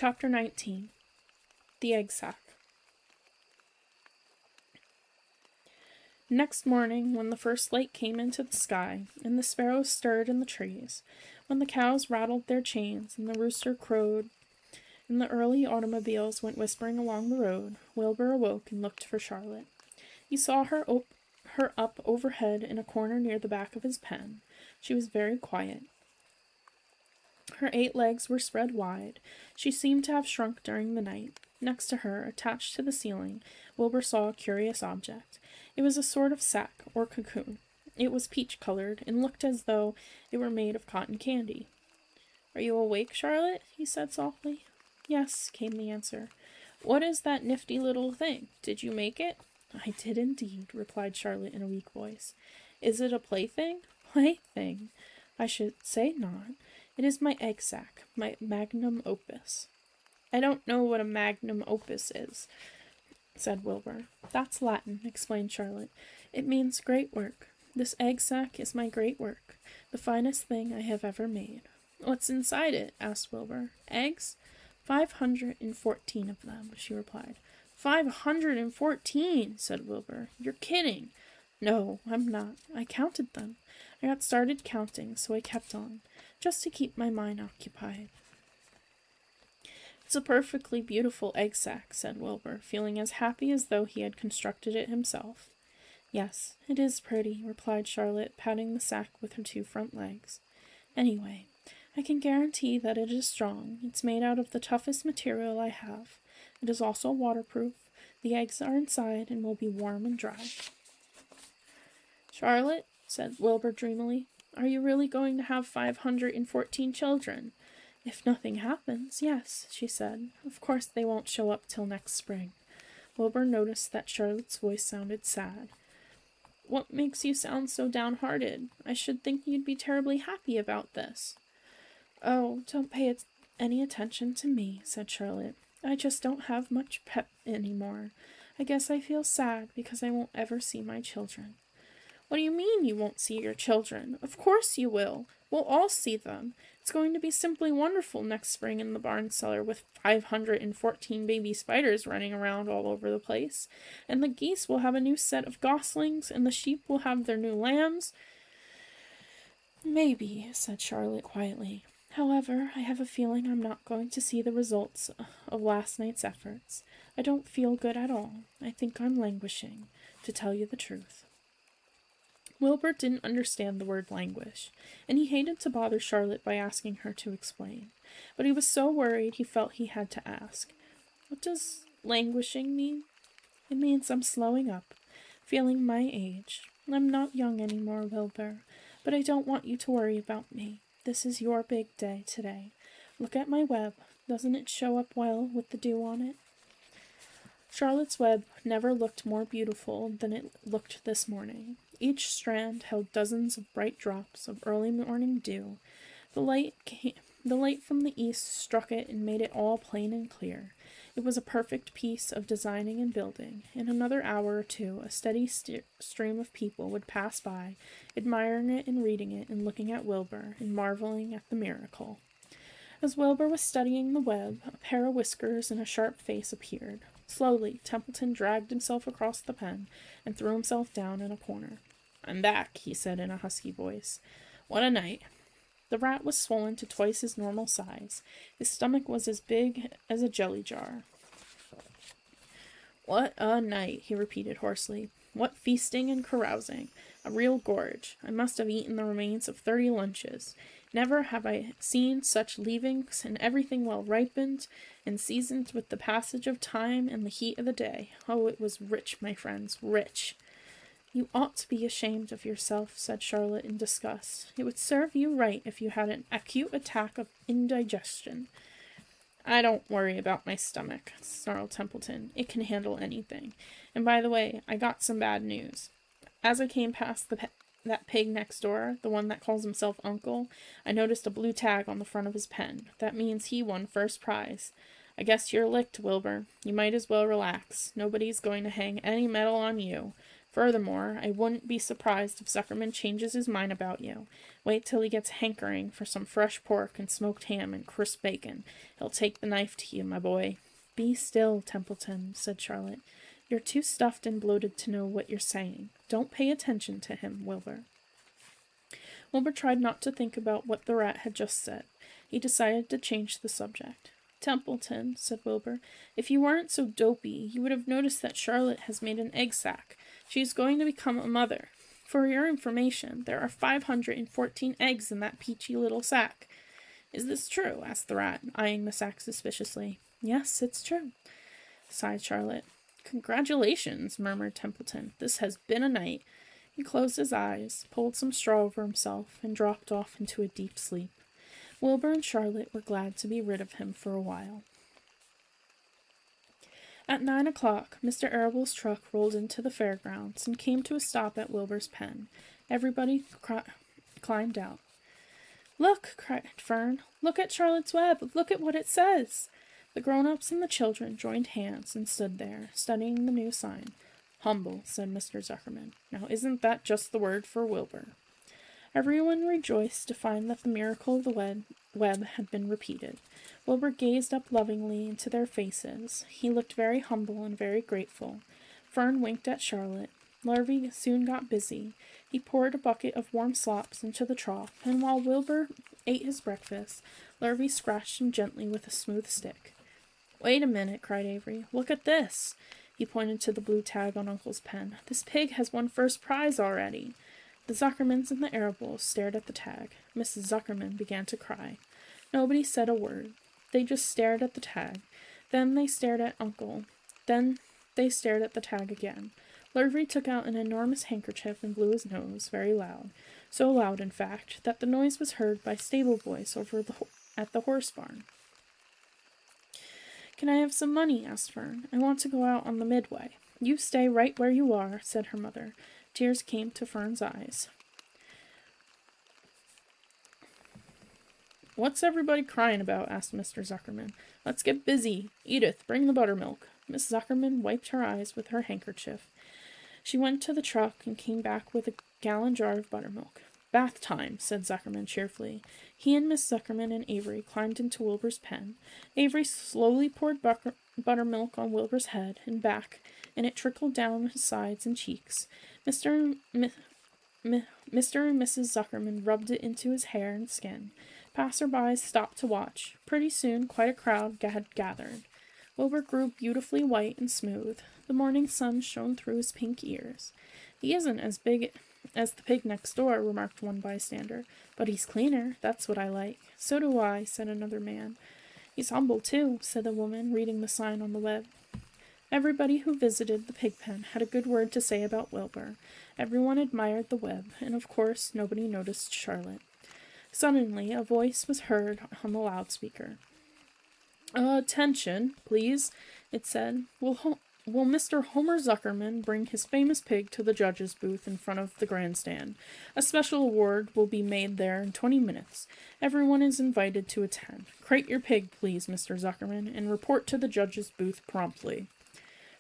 Chapter 19. The Egg Sack. Next morning, when the first light came into the sky, and the sparrows stirred in the trees, when the cows rattled their chains, and the rooster crowed, and the early automobiles went whispering along the road, Wilbur awoke and looked for Charlotte. He saw her up overhead in a corner near the back of his pen. She was very quiet. Her 8 legs were spread wide. She seemed to have shrunk during the night. Next to her, attached to the ceiling, Wilbur saw a curious object. It was a sort of sack, or cocoon. It was peach-colored, and looked as though it were made of cotton candy. "Are you awake, Charlotte?" he said softly. "Yes," came the answer. "What is that nifty little thing? Did you make it?" "I did indeed," replied Charlotte in a weak voice. "Is it a plaything?" "Plaything? I should say not. It is my egg sack, my magnum opus." "I don't know what a magnum opus is," said Wilbur. "That's Latin," explained Charlotte. "It means great work. This egg sack is my great work, the finest thing I have ever made." "What's inside it?" asked Wilbur. "Eggs? 514 of them," she replied. 514, said Wilbur. "You're kidding." "No, I'm not. I counted them. I got started counting, so I kept on, just to keep my mind occupied." "It's a perfectly beautiful egg sack," said Wilbur, feeling as happy as though he had constructed it himself. "Yes, it is pretty," replied Charlotte, patting the sack with her 2 front legs. "Anyway, I can guarantee that it is strong. It's made out of the toughest material I have. It is also waterproof. The eggs are inside and will be warm and dry." "Charlotte," said Wilbur dreamily, "are you really going to have 514 children?" "If nothing happens, yes," she said. "Of course they won't show up till next spring." Wilbur noticed that Charlotte's voice sounded sad. "What makes you sound so downhearted? I should think you'd be terribly happy about this." "Oh, don't pay any attention to me," said Charlotte. "I just don't have much pep anymore. I guess I feel sad because I won't ever see my children." "What do you mean you won't see your children? Of course you will. We'll all see them. It's going to be simply wonderful next spring in the barn cellar with 514 baby spiders running around all over the place. And the geese will have a new set of goslings, and the sheep will have their new lambs." "Maybe," said Charlotte quietly. "However, I have a feeling I'm not going to see the results of last night's efforts. I don't feel good at all. I think I'm languishing, to tell you the truth." Wilbur didn't understand the word languish, and he hated to bother Charlotte by asking her to explain. But he was so worried he felt he had to ask. "What does languishing mean?" "It means I'm slowing up, feeling my age. I'm not young anymore, Wilbur, but I don't want you to worry about me. This is your big day today. Look at my web. Doesn't it show up well with the dew on it?" Charlotte's web never looked more beautiful than it looked this morning. Each strand held dozens of bright drops of early morning dew. The light from the east struck it and made it all plain and clear. It was a perfect piece of designing and building. In another hour or two, a steady stream of people would pass by, admiring it and reading it and looking at Wilbur and marveling at the miracle. As Wilbur was studying the web, a pair of whiskers and a sharp face appeared. Slowly, Templeton dragged himself across the pen and threw himself down in a corner. "I'm back," he said in a husky voice. "What a night." The rat was swollen to twice his normal size. His stomach was as big as a jelly jar. "What a night," he repeated hoarsely. "What feasting and carousing. A real gorge. I must have eaten the remains of 30 lunches. Never have I seen such leavings, and everything well ripened and seasoned with the passage of time and the heat of the day. Oh, it was rich, my friends, rich." "You ought to be ashamed of yourself," said Charlotte in disgust. "It would serve you right if you had an acute attack of indigestion." "I don't worry about my stomach," snarled Templeton. "It can handle anything. And by the way, I got some bad news. As I came past that pig next door, the one that calls himself Uncle, I noticed a blue tag on the front of his pen. That means he won first prize. I guess you're licked, Wilbur. You might as well relax. Nobody's going to hang any medal on you. Furthermore, I wouldn't be surprised if Zuckerman changes his mind about you. Wait till he gets hankering for some fresh pork and smoked ham and crisp bacon. He'll take the knife to you, my boy." "Be still, Templeton," said Charlotte. "You're too stuffed and bloated to know what you're saying. Don't pay attention to him, Wilbur." Wilbur tried not to think about what the rat had just said. He decided to change the subject. "Templeton," said Wilbur, "if you weren't so dopey, you would have noticed that Charlotte has made an egg sac. She is going to become a mother. For your information, there are 514 eggs in that peachy little sack." "Is this true?" asked the rat, eyeing the sack suspiciously. "Yes, it's true," sighed Charlotte. "Congratulations," murmured Templeton. "This has been a night." He closed his eyes, pulled some straw over himself, and dropped off into a deep sleep. Wilbur and Charlotte were glad to be rid of him for a while. At 9 o'clock, Mr. Arable's truck rolled into the fairgrounds and came to a stop at Wilbur's pen. Everybody climbed out. "Look!" cried Fern. "Look at Charlotte's Web! Look at what it says!" The grown-ups and the children joined hands and stood there, studying the new sign. "Humble," said Mr. Zuckerman. "Now isn't that just the word for Wilbur?" Everyone rejoiced to find that the miracle of the web had been repeated. Wilbur gazed up lovingly into their faces. He looked very humble and very grateful. Fern winked at Charlotte. Larvy soon got busy. He poured a bucket of warm slops into the trough, and while Wilbur ate his breakfast, Larvy scratched him gently with a smooth stick. "Wait a minute," cried Avery. "Look at this." He pointed to the blue tag on Uncle's pen. "This pig has won first prize already." The Zuckermans and the Arables stared at the tag. Mrs. Zuckerman began to cry. Nobody said a word. They just stared at the tag. Then they stared at Uncle. Then they stared at the tag again. Larvy took out an enormous handkerchief and blew his nose very loud. So loud, in fact, that the noise was heard by stable boys over at the horse barn. "Can I have some money?" asked Fern. "I want to go out on the midway." "You stay right where you are," said her mother. Tears came to Fern's eyes. "What's everybody crying about?" asked Mr. Zuckerman. "Let's get busy. Edith, bring the buttermilk." Miss Zuckerman wiped her eyes with her handkerchief. She went to the truck and came back with a gallon jar of buttermilk. "Bath time," said Zuckerman cheerfully. He and Miss Zuckerman and Avery climbed into Wilbur's pen. Avery slowly poured buttermilk on Wilbur's head and back, and it trickled down his sides and cheeks. Mr. and Mrs. Zuckerman rubbed it into his hair and skin. Passersby stopped to watch. Pretty soon quite a crowd had gathered. Wilbur grew beautifully white and smooth. The morning sun shone through his pink ears. "He isn't as big as the pig next door," remarked one bystander, "but he's cleaner. That's what I like." "So do I," said another man. "He's humble, too," said the woman, reading the sign on the web. Everybody who visited the pig pen had a good word to say about Wilbur. Everyone admired the web, and of course nobody noticed Charlotte. Suddenly a voice was heard on the loudspeaker. "Attention, please," it said. Will Mr. Homer Zuckerman bring his famous pig to the judge's booth in front of the grandstand? A special award will be made there in 20 minutes. Everyone is invited to attend. Crate your pig, please, Mr. Zuckerman, and report to the judge's booth promptly."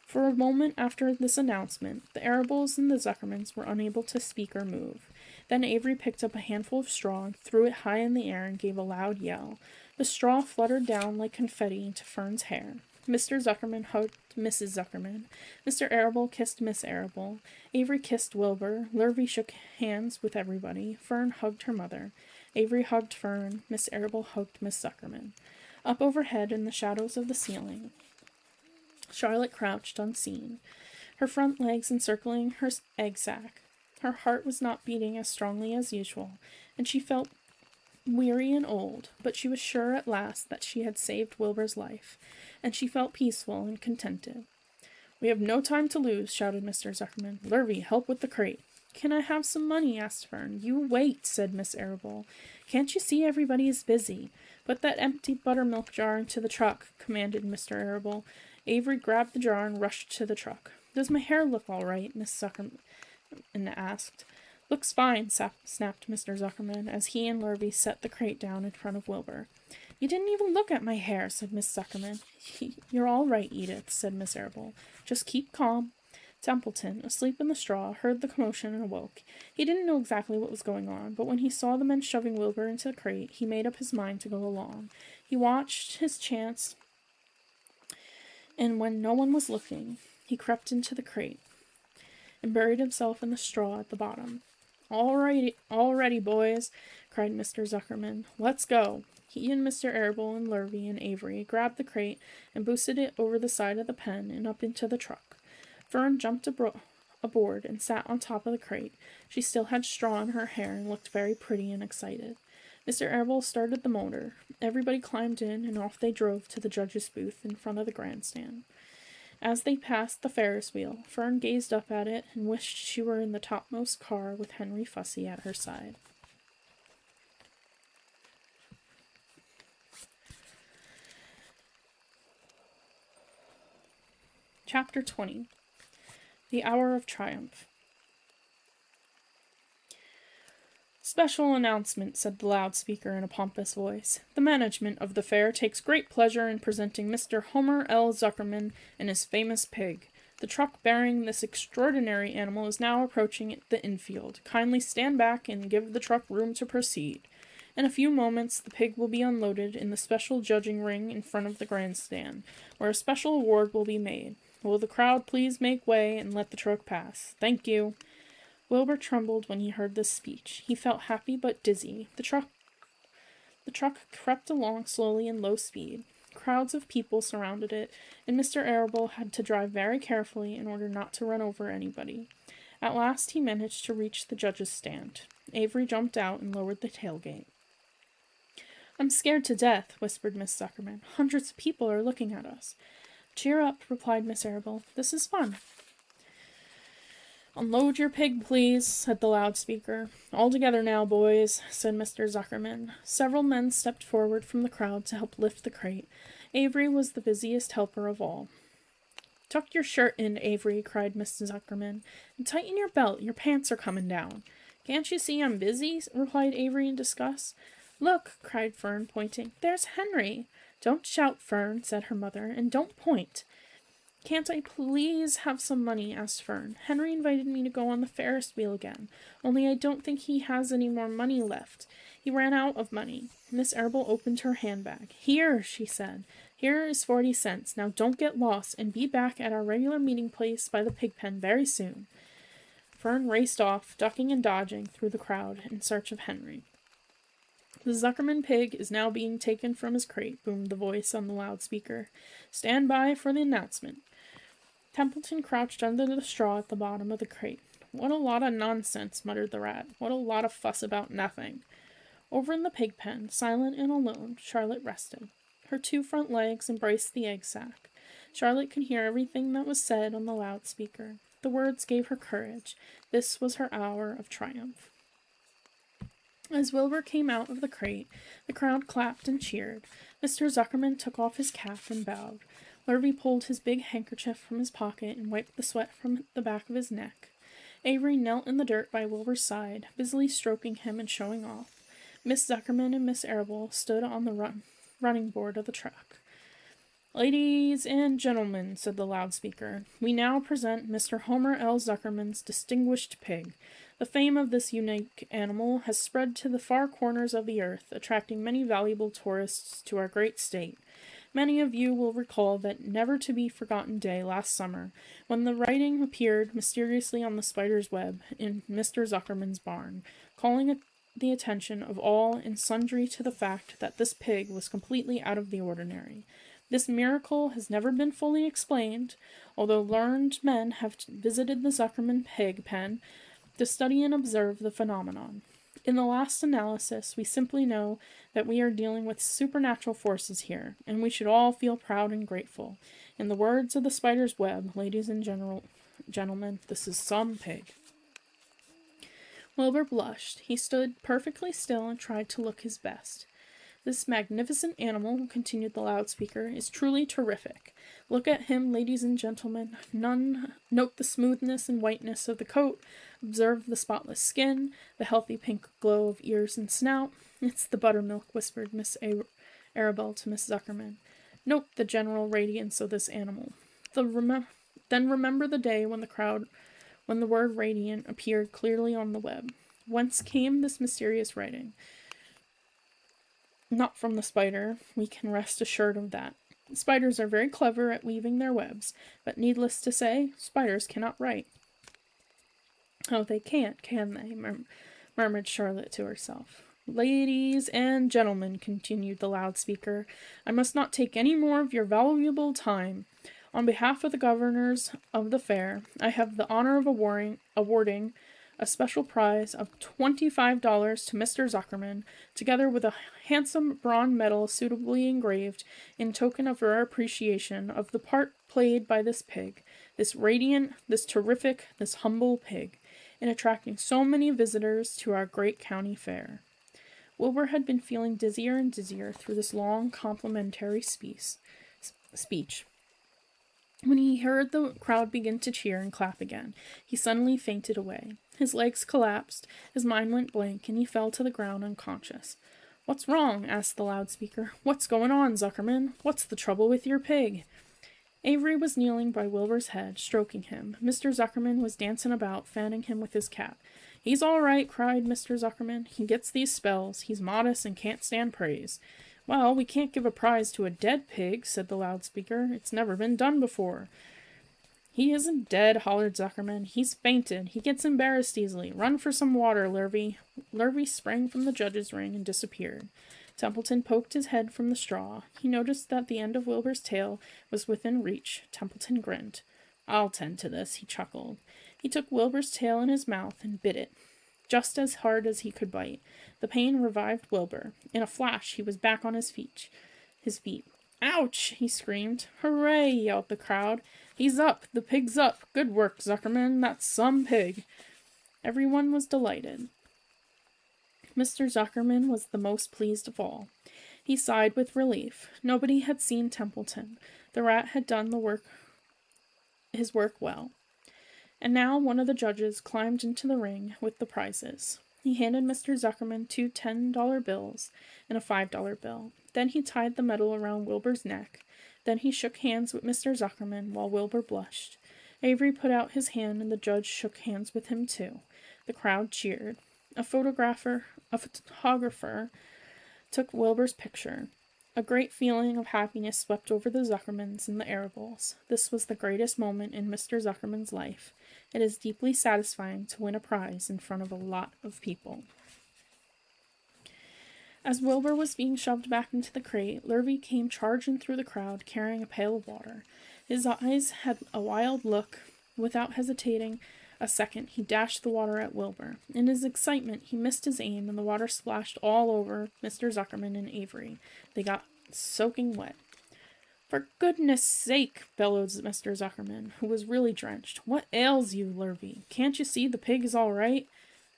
For a moment after this announcement, the Arables and the Zuckermans were unable to speak or move. Then Avery picked up a handful of straw, threw it high in the air, and gave a loud yell. The straw fluttered down like confetti into Fern's hair. Mr. Zuckerman hugged Mrs. Zuckerman. Mr. Arable kissed Miss Arable. Avery kissed Wilbur. Larvy shook hands with everybody. Fern hugged her mother. Avery hugged Fern. Miss Arable hugged Miss Zuckerman. Up overhead in the shadows of the ceiling, Charlotte crouched unseen, her front legs encircling her egg sac. Her heart was not beating as strongly as usual, and she felt weary and old, but she was sure at last that she had saved Wilbur's life, and she felt peaceful and contented. "We have no time to lose," shouted Mr. Zuckerman. "Larvy, help with the crate." "Can I have some money?" asked Fern. "You wait," said Miss Arable. "Can't you see everybody is busy? Put that empty buttermilk jar into the truck," commanded Mr. Arable. Avery grabbed the jar and rushed to the truck. "Does my hair look all right?" Miss Zuckerman asked. "Looks fine," snapped Mr. Zuckerman, as he and Larvy set the crate down in front of Wilbur. "You didn't even look at my hair," said Miss Zuckerman. "You're all right, Edith," said Miss Arable. "Just keep calm." Templeton, asleep in the straw, heard the commotion and awoke. He didn't know exactly what was going on, but when he saw the men shoving Wilbur into the crate, he made up his mind to go along. He watched his chance, and when no one was looking, he crept into the crate and buried himself in the straw at the bottom. All ready, boys, cried Mr. Zuckerman. Let's go. He and Mr. Arable and Lurvy and Avery grabbed the crate and boosted it over the side of the pen and up into the truck. Fern jumped aboard and sat on top of the crate. She still had straw in her hair and looked very pretty and excited. Mr. Arable started the motor. Everybody climbed in, and off they drove to the judge's booth in front of the grandstand. As they passed the Ferris wheel, Fern gazed up at it and wished she were in the topmost car with Henry Fussy at her side. Chapter 20. The Hour of Triumph. Special announcement, said the loudspeaker in a pompous voice. The management of the fair takes great pleasure in presenting Mr. Homer L. Zuckerman and his famous pig. The truck bearing this extraordinary animal is now approaching the infield. Kindly stand back and give the truck room to proceed. In a few moments, the pig will be unloaded in the special judging ring in front of the grandstand, where a special award will be made. Will the crowd please make way and let the truck pass? Thank you. Wilbur trembled when he heard this speech. He felt happy but dizzy. The truck crept along slowly in low speed. Crowds of people surrounded it, and Mr. Arable had to drive very carefully in order not to run over anybody. At last he managed to reach the judge's stand. Avery jumped out and lowered the tailgate. I'm scared to death, whispered Miss Zuckerman. Hundreds of people are looking at us. Cheer up, replied Miss Arable. This is fun. Unload your pig, please, said the loudspeaker. All together now, boys, said Mr. Zuckerman. Several men stepped forward from the crowd to help lift the crate. Avery was the busiest helper of all. Tuck your shirt in, Avery, cried Mr. Zuckerman, and tighten your belt. Your pants are coming down. Can't you see I'm busy? Replied Avery in disgust. Look, cried Fern, pointing. There's Henry. Don't shout, Fern, said her mother, and don't point. Can't I please have some money? Asked Fern. Henry invited me to go on the Ferris wheel again, only I don't think he has any more money left. He ran out of money. Miss Arable opened her handbag. Here, she said. Here is 40 cents. Now don't get lost, and be back at our regular meeting place by the pig pen very soon. Fern raced off, ducking and dodging through the crowd in search of Henry. The Zuckerman pig is now being taken from his crate, boomed the voice on the loudspeaker. Stand by for the announcement. Templeton crouched under the straw at the bottom of the crate. What a lot of nonsense, muttered the rat. What a lot of fuss about nothing. Over in the pig pen, silent and alone, Charlotte rested. Her 2 front legs embraced the egg sack. Charlotte could hear everything that was said on the loudspeaker. The words gave her courage. This was her hour of triumph. As Wilbur came out of the crate, the crowd clapped and cheered. Mr. Zuckerman took off his cap and bowed. Lurvy pulled his big handkerchief from his pocket and wiped the sweat from the back of his neck. Avery knelt in the dirt by Wilbur's side, busily stroking him and showing off. Miss Zuckerman and Miss Arable stood on the running board of the truck. Ladies and gentlemen, said the loudspeaker, we now present Mr. Homer L. Zuckerman's distinguished pig. The fame of this unique animal has spread to the far corners of the earth, attracting many valuable tourists to our great state. Many of you will recall that never-to-be-forgotten day last summer, when the writing appeared mysteriously on the spider's web in Mr. Zuckerman's barn, calling the attention of all and sundry to the fact that this pig was completely out of the ordinary. This miracle has never been fully explained, although learned men have visited the Zuckerman pig pen to study and observe the phenomenon. In the last analysis, we simply know that we are dealing with supernatural forces here, and we should all feel proud and grateful. In the words of the spider's web, ladies and gentlemen, this is some pig. Wilbur blushed. He stood perfectly still and tried to look his best. This magnificent animal, continued the loudspeaker, is truly terrific. Look at him, ladies and gentlemen. Note the smoothness and whiteness of the coat. Observe the spotless skin, the healthy pink glow of ears and snout. It's the buttermilk, whispered Miss Arable to Miss Zuckerman. Note the general radiance of this animal. The Then remember the day when the word radiant appeared clearly on the web. Whence came this mysterious writing? Not from the spider, we can rest assured of that. Spiders are very clever at weaving their webs, but needless to say, spiders cannot write. Oh, they can't, can they? Murmured Charlotte to herself. Ladies and gentlemen, continued the loudspeaker, I must not take any more of your valuable time. On behalf of the governors of the fair, I have the honor of awarding a special prize of $25 to Mr. Zuckerman, together with a handsome bronze medal suitably engraved in token of our appreciation of the part played by this pig, this radiant, this terrific, this humble pig, in attracting so many visitors to our great county fair. Wilbur had been feeling dizzier and dizzier through this long complimentary speech. When he heard the crowd begin to cheer and clap again, he suddenly fainted away. His legs collapsed, his mind went blank, and he fell to the ground unconscious. What's wrong? Asked the loudspeaker. What's going on, Zuckerman? What's the trouble with your pig? Avery was kneeling by Wilbur's head, stroking him. Mr. Zuckerman was dancing about, fanning him with his cap. He's all right, cried Mr. Zuckerman. He gets these spells. He's modest and can't stand praise. Well, we can't give a prize to a dead pig, said the loudspeaker. It's never been done before. He isn't dead, hollered Zuckerman. He's fainted. He gets embarrassed easily. Run for some water, Lurvy. Lurvy sprang from the judge's ring and disappeared. Templeton poked his head from the straw. He noticed that the end of Wilbur's tail was within reach. Templeton grinned. I'll tend to this, he chuckled. He took Wilbur's tail in his mouth and bit it, just as hard as he could bite. The pain revived Wilbur. In a flash, he was back on his feet. Ouch! He screamed. Hooray! Yelled the crowd. He's up! The pig's up! Good work, Zuckerman! That's some pig! Everyone was delighted. Mr. Zuckerman was the most pleased of all. He sighed with relief. Nobody had seen Templeton. The rat had done his work well. And now one of the judges climbed into the ring with the prizes. He handed Mr. Zuckerman 2 $10 bills and a $5 bill. Then he tied the medal around Wilbur's neck. Then he shook hands with Mr. Zuckerman while Wilbur blushed. Avery put out his hand and the judge shook hands with him too. The crowd cheered. A photographer took Wilbur's picture. A great feeling of happiness swept over the Zuckermans and the Arables. This was the greatest moment in Mr. Zuckerman's life. It is deeply satisfying to win a prize in front of a lot of people. As Wilbur was being shoved back into the crate, Lurvy came charging through the crowd, carrying a pail of water. His eyes had a wild look. Without hesitating a second, he dashed the water at Wilbur. In his excitement, he missed his aim, and the water splashed all over Mr. Zuckerman and Avery. They got soaking wet. For goodness sake, bellowed Mr. Zuckerman, who was really drenched. What ails you, Lurvy? Can't you see the pig is all right?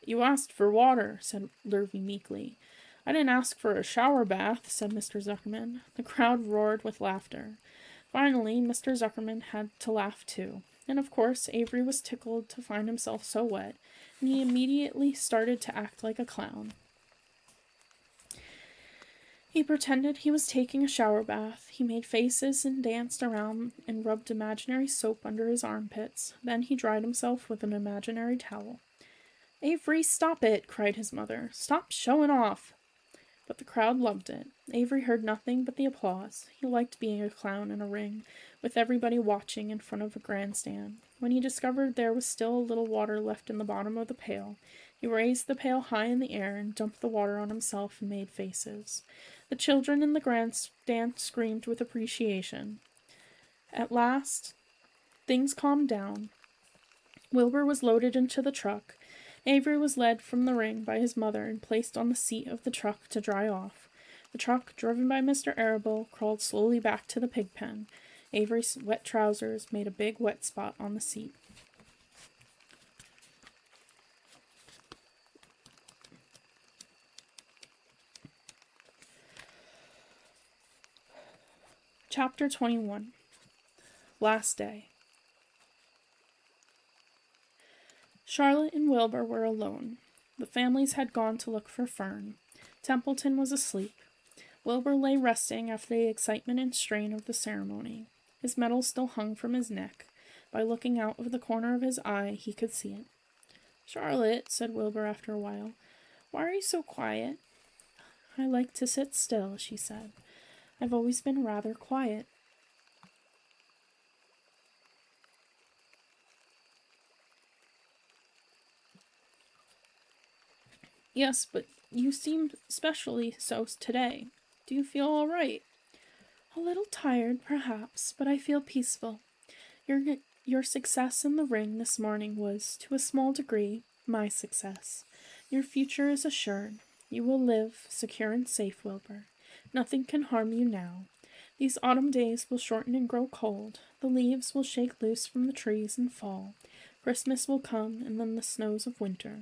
You asked for water, said Lurvy meekly. I didn't ask for a shower bath, said Mr. Zuckerman. The crowd roared with laughter. Finally, Mr. Zuckerman had to laugh too. And of course, Avery was tickled to find himself so wet, and he immediately started to act like a clown. He pretended he was taking a shower bath. He made faces and danced around and rubbed imaginary soap under his armpits. Then he dried himself with an imaginary towel. Avery, stop it, cried his mother. Stop showing off. But the crowd loved it. Avery heard nothing but the applause. He liked being a clown in a ring, with everybody watching in front of a grandstand. When he discovered there was still a little water left in the bottom of the pail, he raised the pail high in the air and dumped the water on himself and made faces. The children in the grandstand screamed with appreciation. At last, things calmed down. Wilbur was loaded into the truck. Avery was led from the ring by his mother and placed on the seat of the truck to dry off. The truck, driven by Mr. Arable, crawled slowly back to the pig pen. Avery's wet trousers made a big wet spot on the seat. Chapter 21. Last Day. Charlotte and Wilbur were alone. The families had gone to look for Fern. Templeton was asleep. Wilbur lay resting after the excitement and strain of the ceremony. His medal still hung from his neck. By looking out of the corner of his eye, he could see it. "Charlotte," said Wilbur after a while, "why are you so quiet?" "I like to sit still," she said. "I've always been rather quiet." "Yes, but you seemed especially so today. Do you feel all right?" "A little tired, perhaps, but I feel peaceful. Your, your success in the ring this morning was, to a small degree, my success. Your future is assured. You will live, secure and safe, Wilbur. Nothing can harm you now. These autumn days will shorten and grow cold. The leaves will shake loose from the trees and fall. Christmas will come, and then the snows of winter.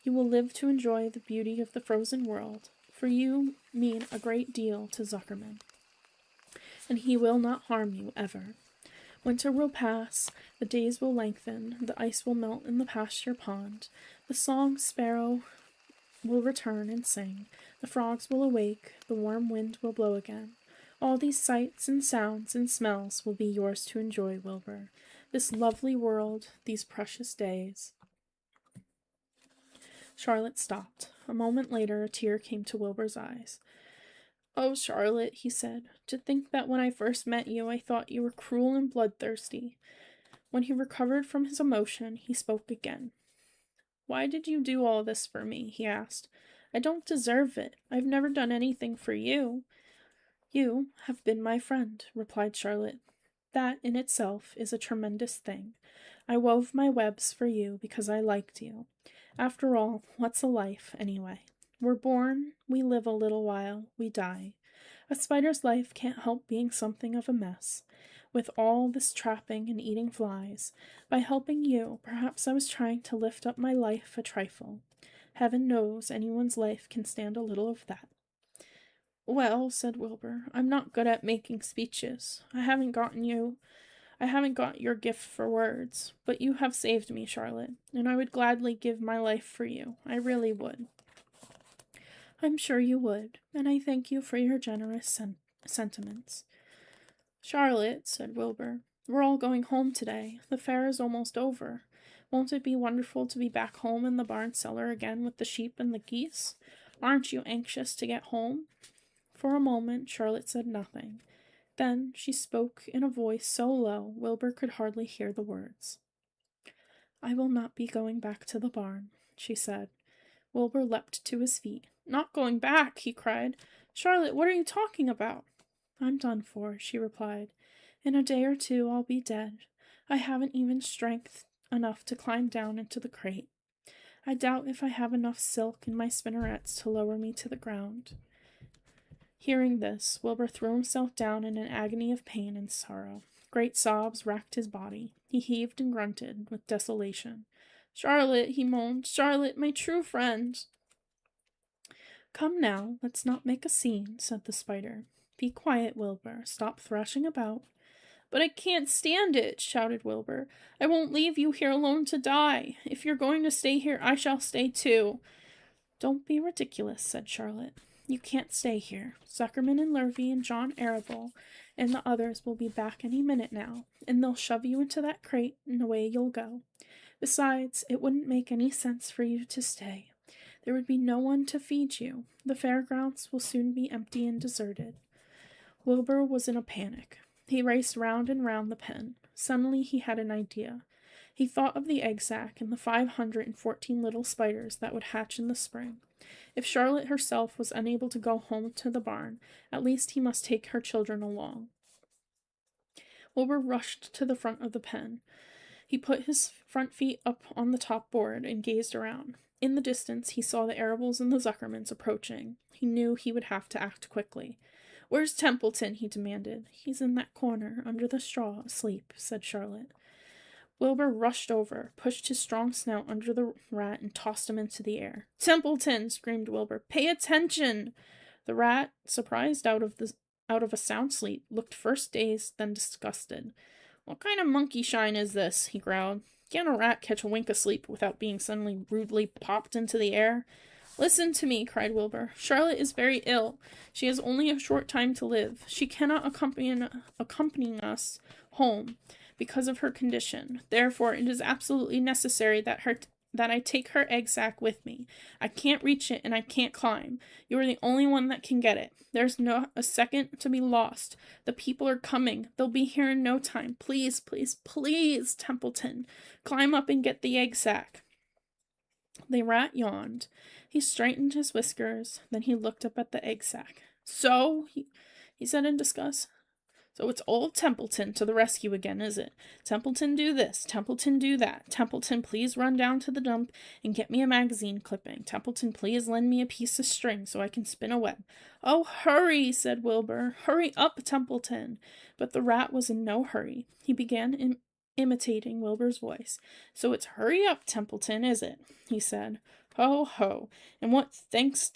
You will live to enjoy the beauty of the frozen world, for you mean a great deal to Zuckerman, and he will not harm you ever. Winter will pass, the days will lengthen, the ice will melt in the pasture pond, the song sparrow will return and sing, the frogs will awake, the warm wind will blow again. All these sights and sounds and smells will be yours to enjoy, Wilbur. This lovely world, these precious days." Charlotte stopped. A moment later, a tear came to Wilbur's eyes. "Oh, Charlotte," he said, "to think that when I first met you I thought you were cruel and bloodthirsty." When he recovered from his emotion, he spoke again. "Why did you do all this for me?" he asked. "I don't deserve it. I've never done anything for you." "You have been my friend," replied Charlotte. "That, in itself, is a tremendous thing. I wove my webs for you because I liked you. After all, what's a life, anyway? We're born, we live a little while, we die. A spider's life can't help being something of a mess. With all this trapping and eating flies, by helping you, perhaps I was trying to lift up my life a trifle. Heaven knows anyone's life can stand a little of that." "Well," said Wilbur, "I'm not good at making speeches. I haven't got your gift for words, but you have saved me, Charlotte, and I would gladly give my life for you. I really would." "I'm sure you would, and I thank you for your generous sentiments." "Charlotte," said Wilbur, "we're all going home today. The fair is almost over. Won't it be wonderful to be back home in the barn cellar again with the sheep and the geese? Aren't you anxious to get home?" For a moment Charlotte said nothing. Then she spoke in a voice so low Wilbur could hardly hear the words. "I will not be going back to the barn," she said. Wilbur leapt to his feet. "Not going back!" he cried. "Charlotte, what are you talking about?" "I'm done for," she replied. "In a day or two I'll be dead. I haven't even strength enough to climb down into the crate. I doubt if I have enough silk in my spinnerets to lower me to the ground." Hearing this, Wilbur threw himself down in an agony of pain and sorrow. Great sobs racked his body. He heaved and grunted with desolation. "Charlotte," he moaned, "Charlotte, my true friend." "Come now, let's not make a scene," said the spider. "Be quiet, Wilbur. Stop thrashing about." "But I can't stand it," shouted Wilbur. "I won't leave you here alone to die. If you're going to stay here, I shall stay too." "Don't be ridiculous," said Charlotte. "You can't stay here. Zuckerman and Lurvy and John Arable and the others will be back any minute now, and they'll shove you into that crate and away you'll go. Besides, it wouldn't make any sense for you to stay. There would be no one to feed you. The fairgrounds will soon be empty and deserted." Wilbur was in a panic. He raced round and round the pen. Suddenly he had an idea. He thought of the egg sack and the 514 little spiders that would hatch in the spring. If Charlotte herself was unable to go home to the barn, at least he must take her children along. Wilbur rushed to the front of the pen. He put his front feet up on the top board and gazed around. In the distance he saw the Arables and the Zuckermans approaching. He knew he would have to act quickly. "Where's Templeton?" he demanded. "He's in that corner, under the straw, asleep," said Charlotte. Wilbur rushed over, pushed his strong snout under the rat, and tossed him into the air. "Templeton!" screamed Wilbur. "Pay attention!" The rat, surprised out of a sound sleep, looked first dazed, then disgusted. "What kind of monkey shine is this?" he growled. "Can't a rat catch a wink of sleep without being suddenly rudely popped into the air?" "Listen to me," cried Wilbur. "Charlotte is very ill. She has only a short time to live. She cannot accompany us home. because of her condition. Therefore, it is absolutely necessary that I take her egg sac with me. I can't reach it and I can't climb. You are the only one that can get it. There's not a second to be lost. The people are coming. They'll be here in no time. Please, please, please, Templeton, climb up and get the egg sac. The rat yawned. He straightened his whiskers. Then he looked up at the egg sac. So, he said in disgust. So it's old Templeton to the rescue again, is it? Templeton do this, Templeton do that. Templeton, please run down to the dump and get me a magazine clipping. Templeton, please lend me a piece of string so I can spin a web. Oh, hurry, said Wilbur. Hurry up, Templeton. But the rat was in no hurry. He began imitating Wilbur's voice. So it's hurry up, Templeton, is it? He said. Ho, ho, and what thanks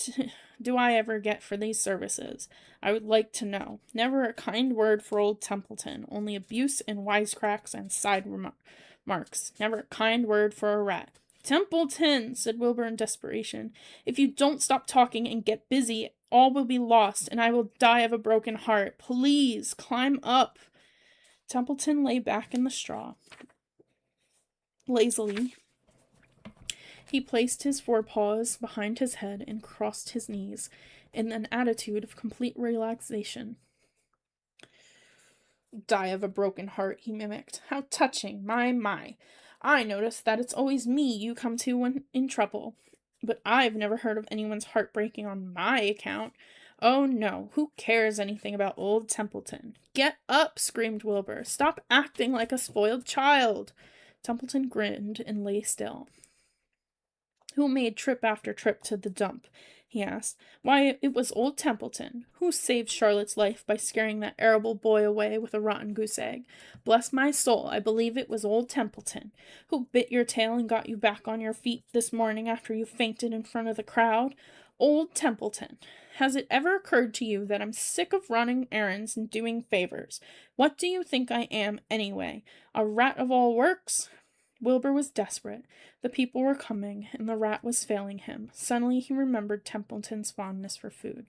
do I ever get for these services? I would like to know. Never a kind word for old Templeton, only abuse and wisecracks and side remarks. Never a kind word for a rat. Templeton, said Wilbur in desperation, if you don't stop talking and get busy, all will be lost, and I will die of a broken heart. Please, climb up. Templeton lay back in the straw. Lazily, he placed his forepaws behind his head and crossed his knees in an attitude of complete relaxation. Die of a broken heart, he mimicked. How touching, my. I notice that it's always me you come to when in trouble. But I've never heard of anyone's heart breaking on my account. Oh, no, who cares anything about old Templeton? Get up, screamed Wilbur. Stop acting like a spoiled child. Templeton grinned and lay still. Who made trip after trip to the dump? He asked. Why, it was old Templeton. Who saved Charlotte's life by scaring that arable boy away with a rotten goose egg? Bless my soul, I believe it was old Templeton. Who bit your tail and got you back on your feet this morning after you fainted in front of the crowd? Old Templeton. Has it ever occurred to you that I'm sick of running errands and doing favors? What do you think I am, anyway? A rat of all works? Wilbur was desperate. The people were coming, and the rat was failing him. Suddenly he remembered Templeton's fondness for food.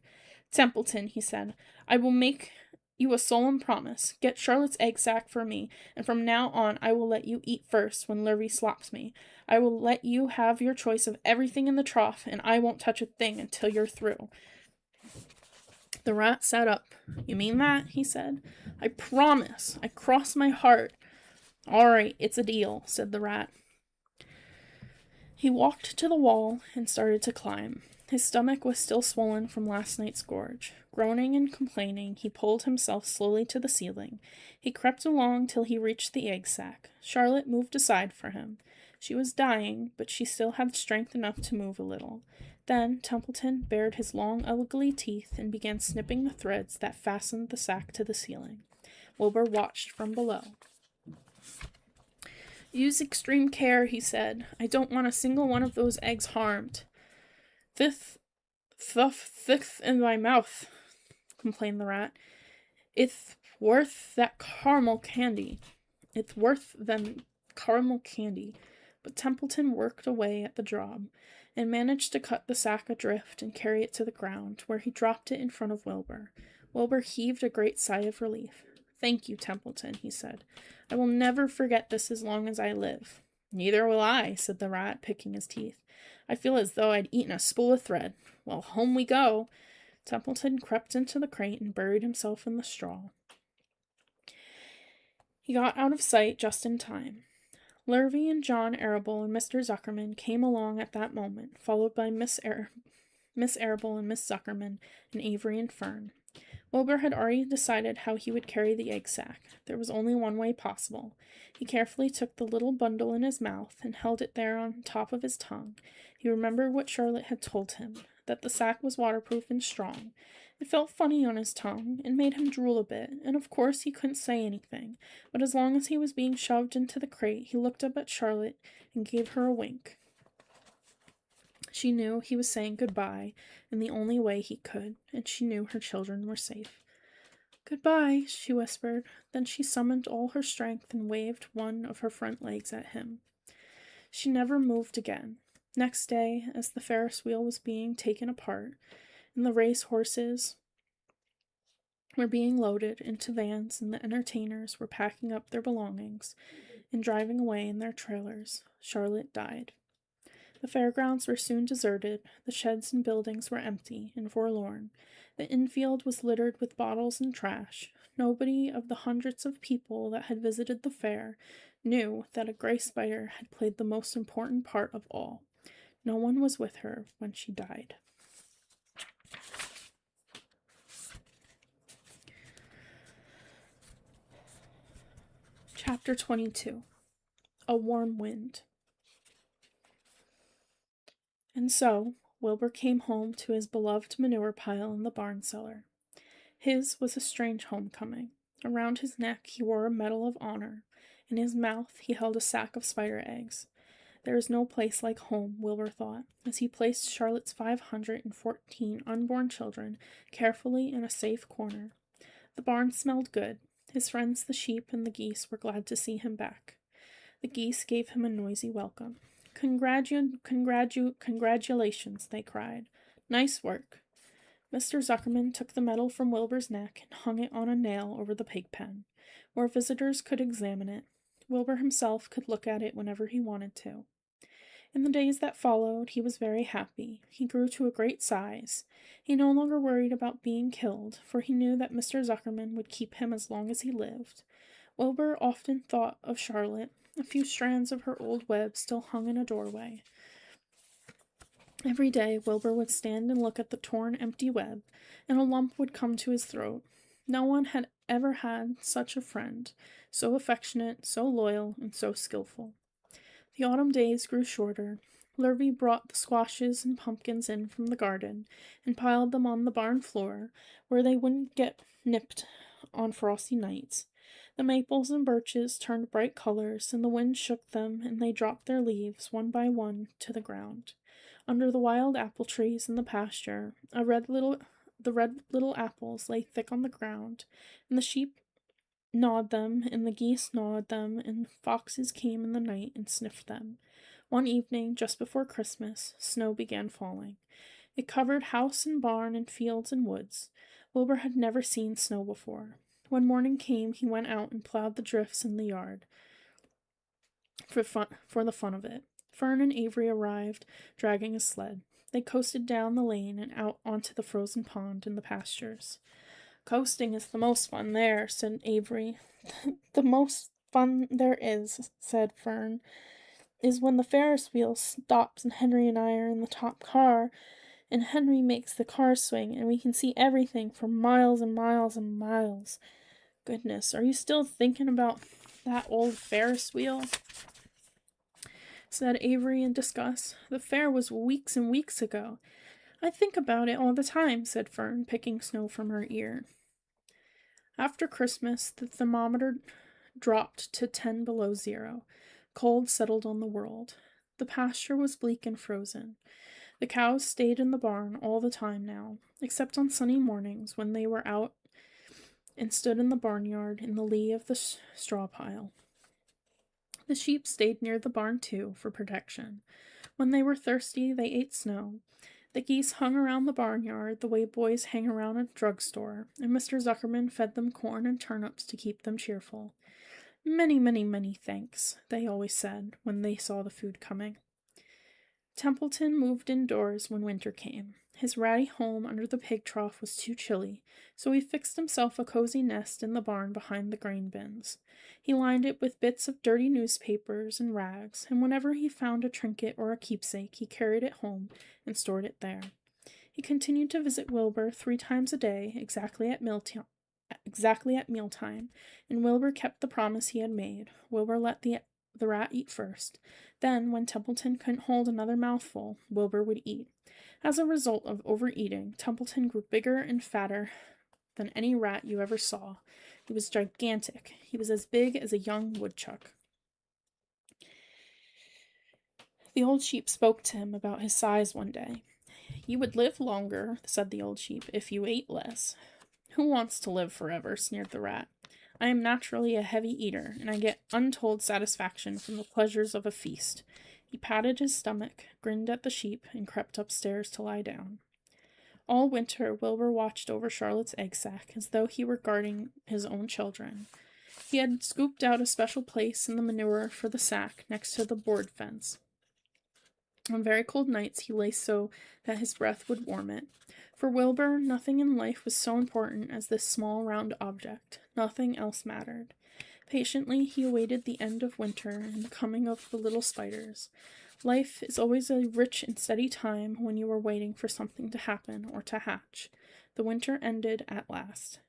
Templeton, he said, I will make you a solemn promise. Get Charlotte's egg sac for me, and from now on I will let you eat first when Lurvy slaps me. I will let you have your choice of everything in the trough, and I won't touch a thing until you're through. The rat sat up. You mean that? He said. I promise. I cross my heart. All right, it's a deal, said the rat. He walked to the wall and started to climb. His stomach was still swollen from last night's gorge. Groaning and complaining, he pulled himself slowly to the ceiling. He crept along till he reached the egg sac. Charlotte moved aside for him. She was dying, but she still had strength enough to move a little. Then Templeton bared his long, ugly teeth and began snipping the threads that fastened the sack to the ceiling. Wilbur watched from below. Use extreme care, he said. I don't want a single one of those eggs harmed. Thith in my mouth, complained the rat. It's worth that caramel candy. It's worth than caramel candy. But Templeton worked away at the job, and managed to cut the sack adrift and carry it to the ground, where he dropped it in front of Wilbur. Wilbur heaved a great sigh of relief. Thank you, Templeton, he said. I will never forget this as long as I live. Neither will I, said the rat, picking his teeth. I feel as though I'd eaten a spool of thread. Well, home we go. Templeton crept into the crate and buried himself in the straw. He got out of sight just in time. Lurvy and John Arable and Mr. Zuckerman came along at that moment, followed by Miss Arable and Miss Zuckerman and Avery and Fern. Wilbur had already decided how he would carry the egg sack. There was only one way possible. He carefully took the little bundle in his mouth and held it there on top of his tongue. He remembered what Charlotte had told him, that the sack was waterproof and strong. It felt funny on his tongue, and made him drool a bit, and of course he couldn't say anything, but as long as he was being shoved into the crate, he looked up at Charlotte and gave her a wink. She knew he was saying goodbye in the only way he could, and she knew her children were safe. Goodbye, she whispered. Then she summoned all her strength and waved one of her front legs at him. She never moved again. Next day, as the Ferris wheel was being taken apart, and the race horses were being loaded into vans, and the entertainers were packing up their belongings and driving away in their trailers, Charlotte died. The fairgrounds were soon deserted, the sheds and buildings were empty and forlorn. The infield was littered with bottles and trash. Nobody of the hundreds of people that had visited the fair knew that a gray spider had played the most important part of all. No one was with her when she died. Chapter 22. A Warm Wind. And so, Wilbur came home to his beloved manure pile in the barn cellar. His was a strange homecoming. Around his neck he wore a medal of honor. In his mouth he held a sack of spider eggs. There is no place like home, Wilbur thought, as he placed Charlotte's 514 unborn children carefully in a safe corner. The barn smelled good. His friends the sheep and the geese were glad to see him back. The geese gave him a noisy welcome. Congratulations, they cried. Nice work. Mr. Zuckerman took the medal from Wilbur's neck and hung it on a nail over the pig pen, where visitors could examine it. Wilbur himself could look at it whenever he wanted to. In the days that followed, he was very happy. He grew to a great size. He no longer worried about being killed, for he knew that Mr. Zuckerman would keep him as long as he lived. Wilbur often thought of Charlotte. A few strands of her old web still hung in a doorway. Every day, Wilbur would stand and look at the torn, empty web, and a lump would come to his throat. No one had ever had such a friend, so affectionate, so loyal, and so skillful. The autumn days grew shorter. Lurvy brought the squashes and pumpkins in from the garden and piled them on the barn floor, where they wouldn't get nipped on frosty nights. The maples and birches turned bright colors, and the wind shook them, and they dropped their leaves, one by one, to the ground. Under the wild apple trees in the pasture, the red little apples lay thick on the ground, and the sheep gnawed them, and the geese gnawed them, and foxes came in the night and sniffed them. One evening, just before Christmas, snow began falling. It covered house and barn and fields and woods. Wilbur had never seen snow before. When morning came, he went out and plowed the drifts in the yard for the fun of it. Fern and Avery arrived, dragging a sled. They coasted down the lane and out onto the frozen pond in the pastures. Coasting is the most fun there, said Avery. The most fun there is, said Fern, is when the Ferris wheel stops and Henry and I are in the top car, and Henry makes the car swing, and we can see everything for miles and miles and miles. Goodness, are you still thinking about that old Ferris wheel? Said Avery in disgust. The fair was weeks and weeks ago. I think about it all the time, said Fern, picking snow from her ear. After Christmas, the thermometer dropped to 10 below zero. Cold settled on the world. The pasture was bleak and frozen. The cows stayed in the barn all the time now, except on sunny mornings when they were out and stood in the barnyard in the lee of the straw pile. The sheep stayed near the barn, too, for protection. When they were thirsty, they ate snow. The geese hung around the barnyard the way boys hang around a drugstore, and Mr. Zuckerman fed them corn and turnips to keep them cheerful. Many, many, many thanks, they always said when they saw the food coming. Templeton moved indoors when winter came. His ratty home under the pig trough was too chilly, so he fixed himself a cozy nest in the barn behind the grain bins. He lined it with bits of dirty newspapers and rags, and whenever he found a trinket or a keepsake, he carried it home and stored it there. He continued to visit Wilbur 3 times a day, exactly at mealtime, and Wilbur kept the promise he had made. Wilbur let the rat eat first. Then, when Templeton couldn't hold another mouthful, Wilbur would eat. As a result of overeating, Templeton grew bigger and fatter than any rat you ever saw. He was gigantic. He was as big as a young woodchuck. The old sheep spoke to him about his size one day. "You would live longer," said the old sheep, "if you ate less." "Who wants to live forever?" sneered the rat. "I am naturally a heavy eater, and I get untold satisfaction from the pleasures of a feast." He patted his stomach, grinned at the sheep, and crept upstairs to lie down. All winter, Wilbur watched over Charlotte's egg sack as though he were guarding his own children. He had scooped out a special place in the manure for the sack next to the board fence. On very cold nights he lay so that his breath would warm it. For Wilbur, nothing in life was so important as this small round object. Nothing else mattered. Patiently he awaited the end of winter and the coming of the little spiders. Life is always a rich and steady time when you are waiting for something to happen or to hatch. The winter ended at last.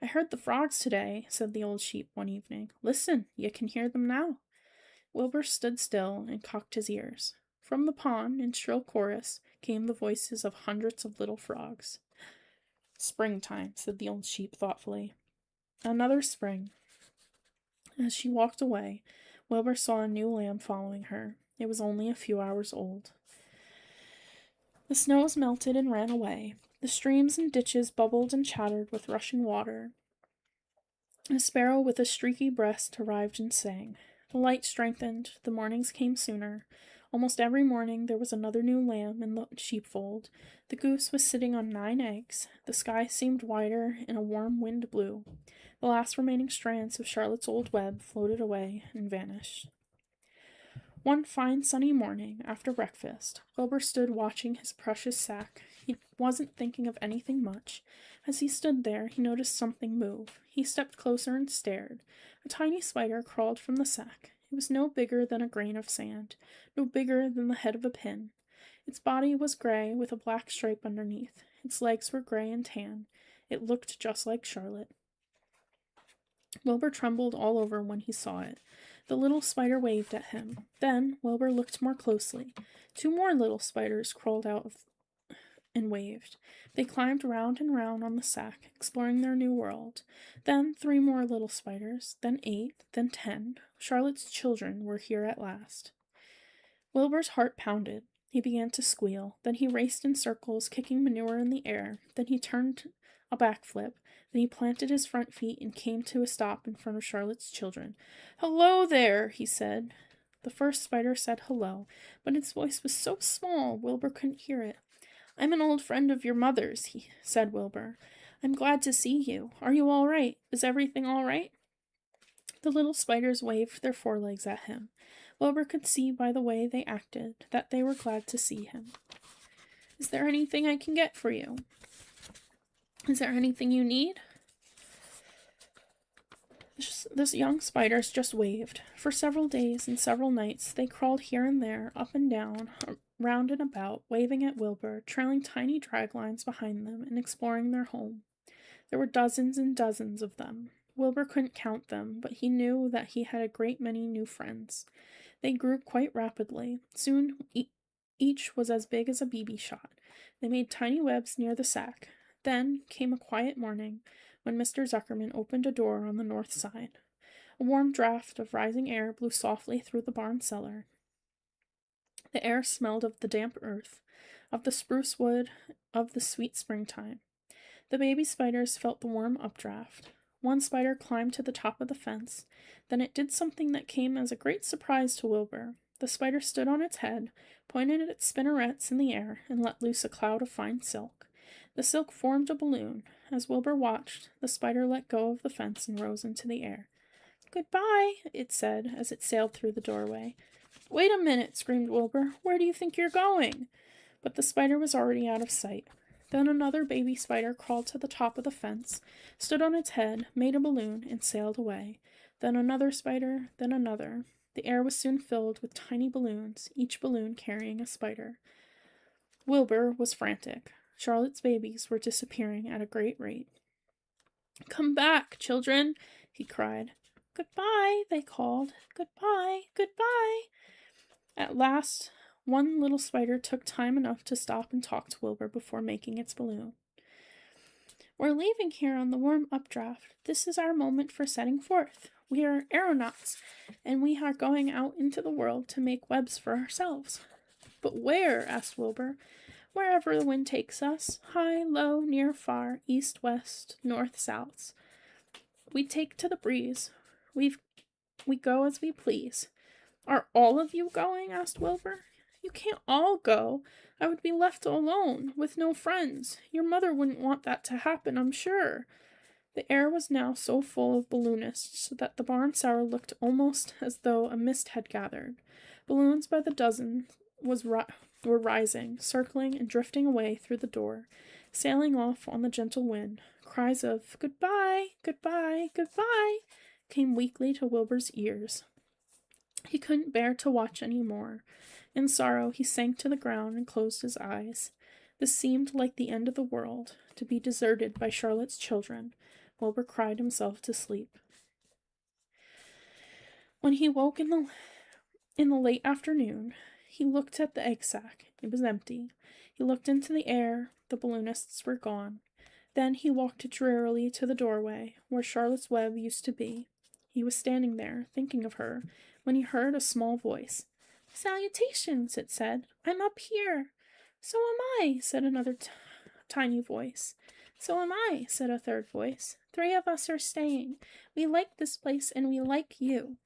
"I heard the frogs today," said the old sheep one evening. "Listen, you can hear them now." Wilbur stood still and cocked his ears. From the pond, in shrill chorus, came the voices of hundreds of little frogs. "Springtime," said the old sheep thoughtfully. "Another spring." As she walked away, Wilbur saw a new lamb following her. It was only a few hours old. The snows melted and ran away. The streams and ditches bubbled and chattered with rushing water. A sparrow with a streaky breast arrived and sang. The light strengthened. The mornings came sooner. Almost every morning there was another new lamb in the sheepfold. The goose was sitting on 9 eggs. The sky seemed wider and a warm wind blew. The last remaining strands of Charlotte's old web floated away and vanished. One fine sunny morning, after breakfast, Wilbur stood watching his precious sack. He wasn't thinking of anything much. As he stood there, he noticed something move. He stepped closer and stared. A tiny spider crawled from the sack. It was no bigger than a grain of sand, no bigger than the head of a pin. Its body was gray with a black stripe underneath. Its legs were gray and tan. It looked just like Charlotte. Wilbur trembled all over when he saw it. The little spider waved at him. Then Wilbur looked more closely. 2 more little spiders crawled out and waved. They climbed round and round on the sack, exploring their new world. Then 3 more little spiders, then 8, then 10. Charlotte's children were here at last. Wilbur's heart pounded. He began to squeal. Then he raced in circles, kicking manure in the air. Then he turned a backflip. Then he planted his front feet and came to a stop in front of Charlotte's children. "Hello there," he said. The first spider said hello, but its voice was so small Wilbur couldn't hear it. "I'm an old friend of your mother's," said Wilbur. "I'm glad to see you. Are you all right? Is everything all right?" The little spiders waved their forelegs at him. Wilbur could see by the way they acted that they were glad to see him. "Is there anything I can get for you? Is there anything you need?" The young spiders just waved. For several days and several nights they crawled here and there, up and down, round and about, waving at Wilbur, trailing tiny drag lines behind them and exploring their home. There were dozens and dozens of them. Wilbur couldn't count them, but he knew that he had a great many new friends. They grew quite rapidly. Soon each was as big as a BB shot. They made tiny webs near the sack. Then came a quiet morning when Mr. Zuckerman opened a door on the north side. A warm draught of rising air blew softly through the barn cellar. The air smelled of the damp earth, of the spruce wood, of the sweet springtime. The baby spiders felt the warm updraft. One spider climbed to the top of the fence. Then it did something that came as a great surprise to Wilbur. The spider stood on its head, pointed its spinnerets in the air, and let loose a cloud of fine silk. The silk formed a balloon. As Wilbur watched, the spider let go of the fence and rose into the air. "Goodbye," it said as it sailed through the doorway. "Wait a minute," screamed Wilbur. "Where do you think you're going?" But the spider was already out of sight. Then another baby spider crawled to the top of the fence, stood on its head, made a balloon, and sailed away. Then another spider, then another. The air was soon filled with tiny balloons, each balloon carrying a spider. Wilbur was frantic. Charlotte's babies were disappearing at a great rate. "Come back, children," he cried. "Goodbye," they called. "Goodbye, goodbye." At last, one little spider took time enough to stop and talk to Wilbur before making its balloon. "We're leaving here on the warm updraft. This is our moment for setting forth. We are aeronauts, and we are going out into the world to make webs for ourselves." "But where?" asked Wilbur. "Wherever the wind takes us, high, low, near, far, east, west, north, south. We take to the breeze. We go as we please." "Are all of you going?" asked Wilbur. "You can't all go. I would be left alone, with no friends. Your mother wouldn't want that to happen, I'm sure." The air was now so full of balloonists that the barn cellar looked almost as though a mist had gathered. Balloons by the dozen were rising, circling, and drifting away through the door, sailing off on the gentle wind. Cries of "Goodbye, goodbye, goodbye" came weakly to Wilbur's ears. He couldn't bear to watch any more. In sorrow, he sank to the ground and closed his eyes. This seemed like the end of the world, to be deserted by Charlotte's children. Wilbur cried himself to sleep. When he woke in the late afternoon, he looked at the egg sack. It was empty. He looked into the air. The balloonists were gone. Then he walked drearily to the doorway, where Charlotte's web used to be. He was standing there, thinking of her, when he heard a small voice. "Salutations," it said. "I'm up here." "So am I," said another tiny voice. "So am I," said a third voice. "Three of us are staying. We like this place, and we like you."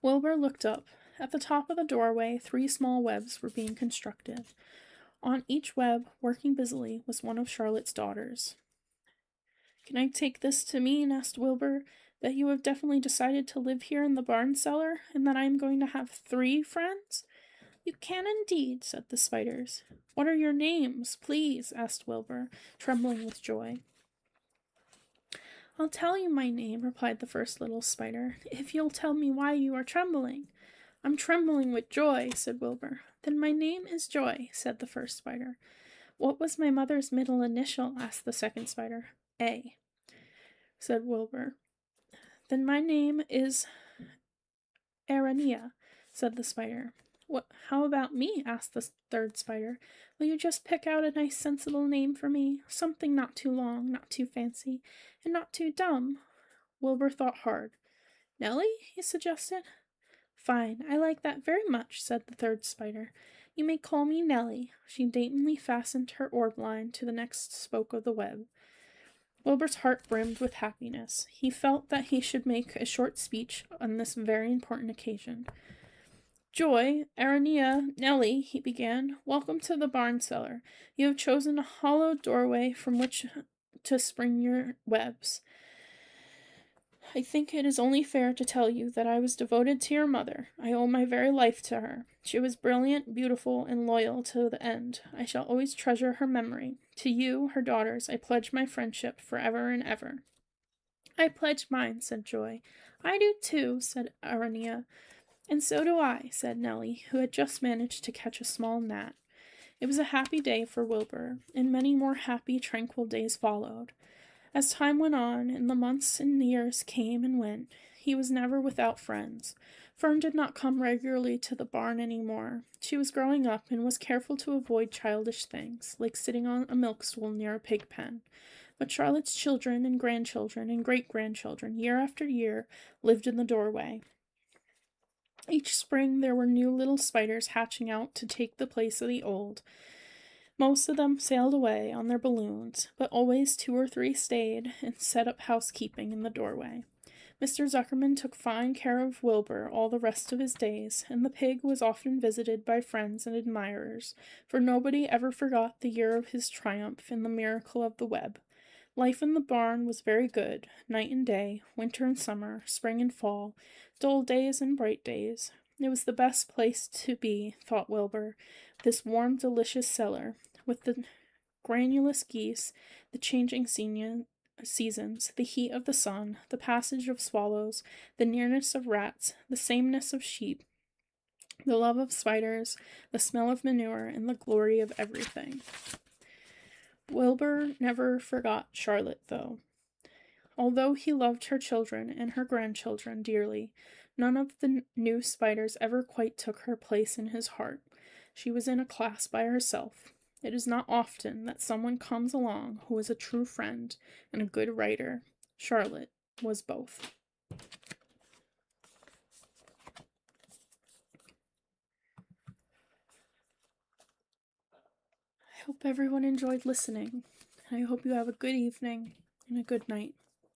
Wilbur looked up. At the top of the doorway, 3 small webs were being constructed. On each web, working busily, was one of Charlotte's daughters. "Can I take this to mean," asked Wilbur, "that you have definitely decided to live here in the barn cellar, and that I am going to have 3 friends?" "You can indeed," said the spiders. "What are your names, please?" asked Wilbur, trembling with joy. "I'll tell you my name," replied the first little spider, "if you'll tell me why you are trembling." "I'm trembling with joy," said Wilbur. "Then my name is Joy," said the first spider. "What was my mother's middle initial?" asked the second spider. "A," said Wilbur. "Then my name is Arania," said the spider. "How about me?" asked the third spider. "Will you just pick out a nice sensible name for me? Something not too long, not too fancy, and not too dumb." Wilbur thought hard. "Nellie?" he suggested. "Fine, I like that very much," said the third spider. "You may call me Nellie." She daintily fastened her orb line to the next spoke of the web. Wilbur's heart brimmed with happiness. He felt that he should make a short speech on this very important occasion. "Joy, Arania, Nellie," he began, "welcome to the barn cellar. You have chosen a hollow doorway from which to spring your webs. I think it is only fair to tell you that I was devoted to your mother. I owe my very life to her. She was brilliant, beautiful, and loyal to the end. I shall always treasure her memory. To you, her daughters, I pledge my friendship forever and ever." "I pledge mine," said Joy. "I do too," said Arania. "And so do I," said Nellie, who had just managed to catch a small gnat. It was a happy day for Wilbur, and many more happy, tranquil days followed. As time went on, and the months and years came and went, he was never without friends. Fern did not come regularly to the barn any more. She was growing up and was careful to avoid childish things, like sitting on a milk stool near a pig pen. But Charlotte's children and grandchildren and great-grandchildren, year after year, lived in the doorway. Each spring there were new little spiders hatching out to take the place of the old. Most of them sailed away on their balloons, but always 2 or 3 stayed and set up housekeeping in the doorway. Mr. Zuckerman took fine care of Wilbur all the rest of his days, and the pig was often visited by friends and admirers, for nobody ever forgot the year of his triumph and the miracle of the web. Life in the barn was very good, night and day, winter and summer, spring and fall, dull days and bright days. It was the best place to be, thought Wilbur, this warm, delicious cellar, with the granulous geese, the changing seasons, the heat of the sun, the passage of swallows, the nearness of rats, the sameness of sheep, the love of spiders, the smell of manure, and the glory of everything. Wilbur never forgot Charlotte, though. Although he loved her children and her grandchildren dearly, none of the new spiders ever quite took her place in his heart. She was in a class by herself. It is not often that someone comes along who is a true friend and a good writer. Charlotte was both. I hope everyone enjoyed listening. I hope you have a good evening and a good night.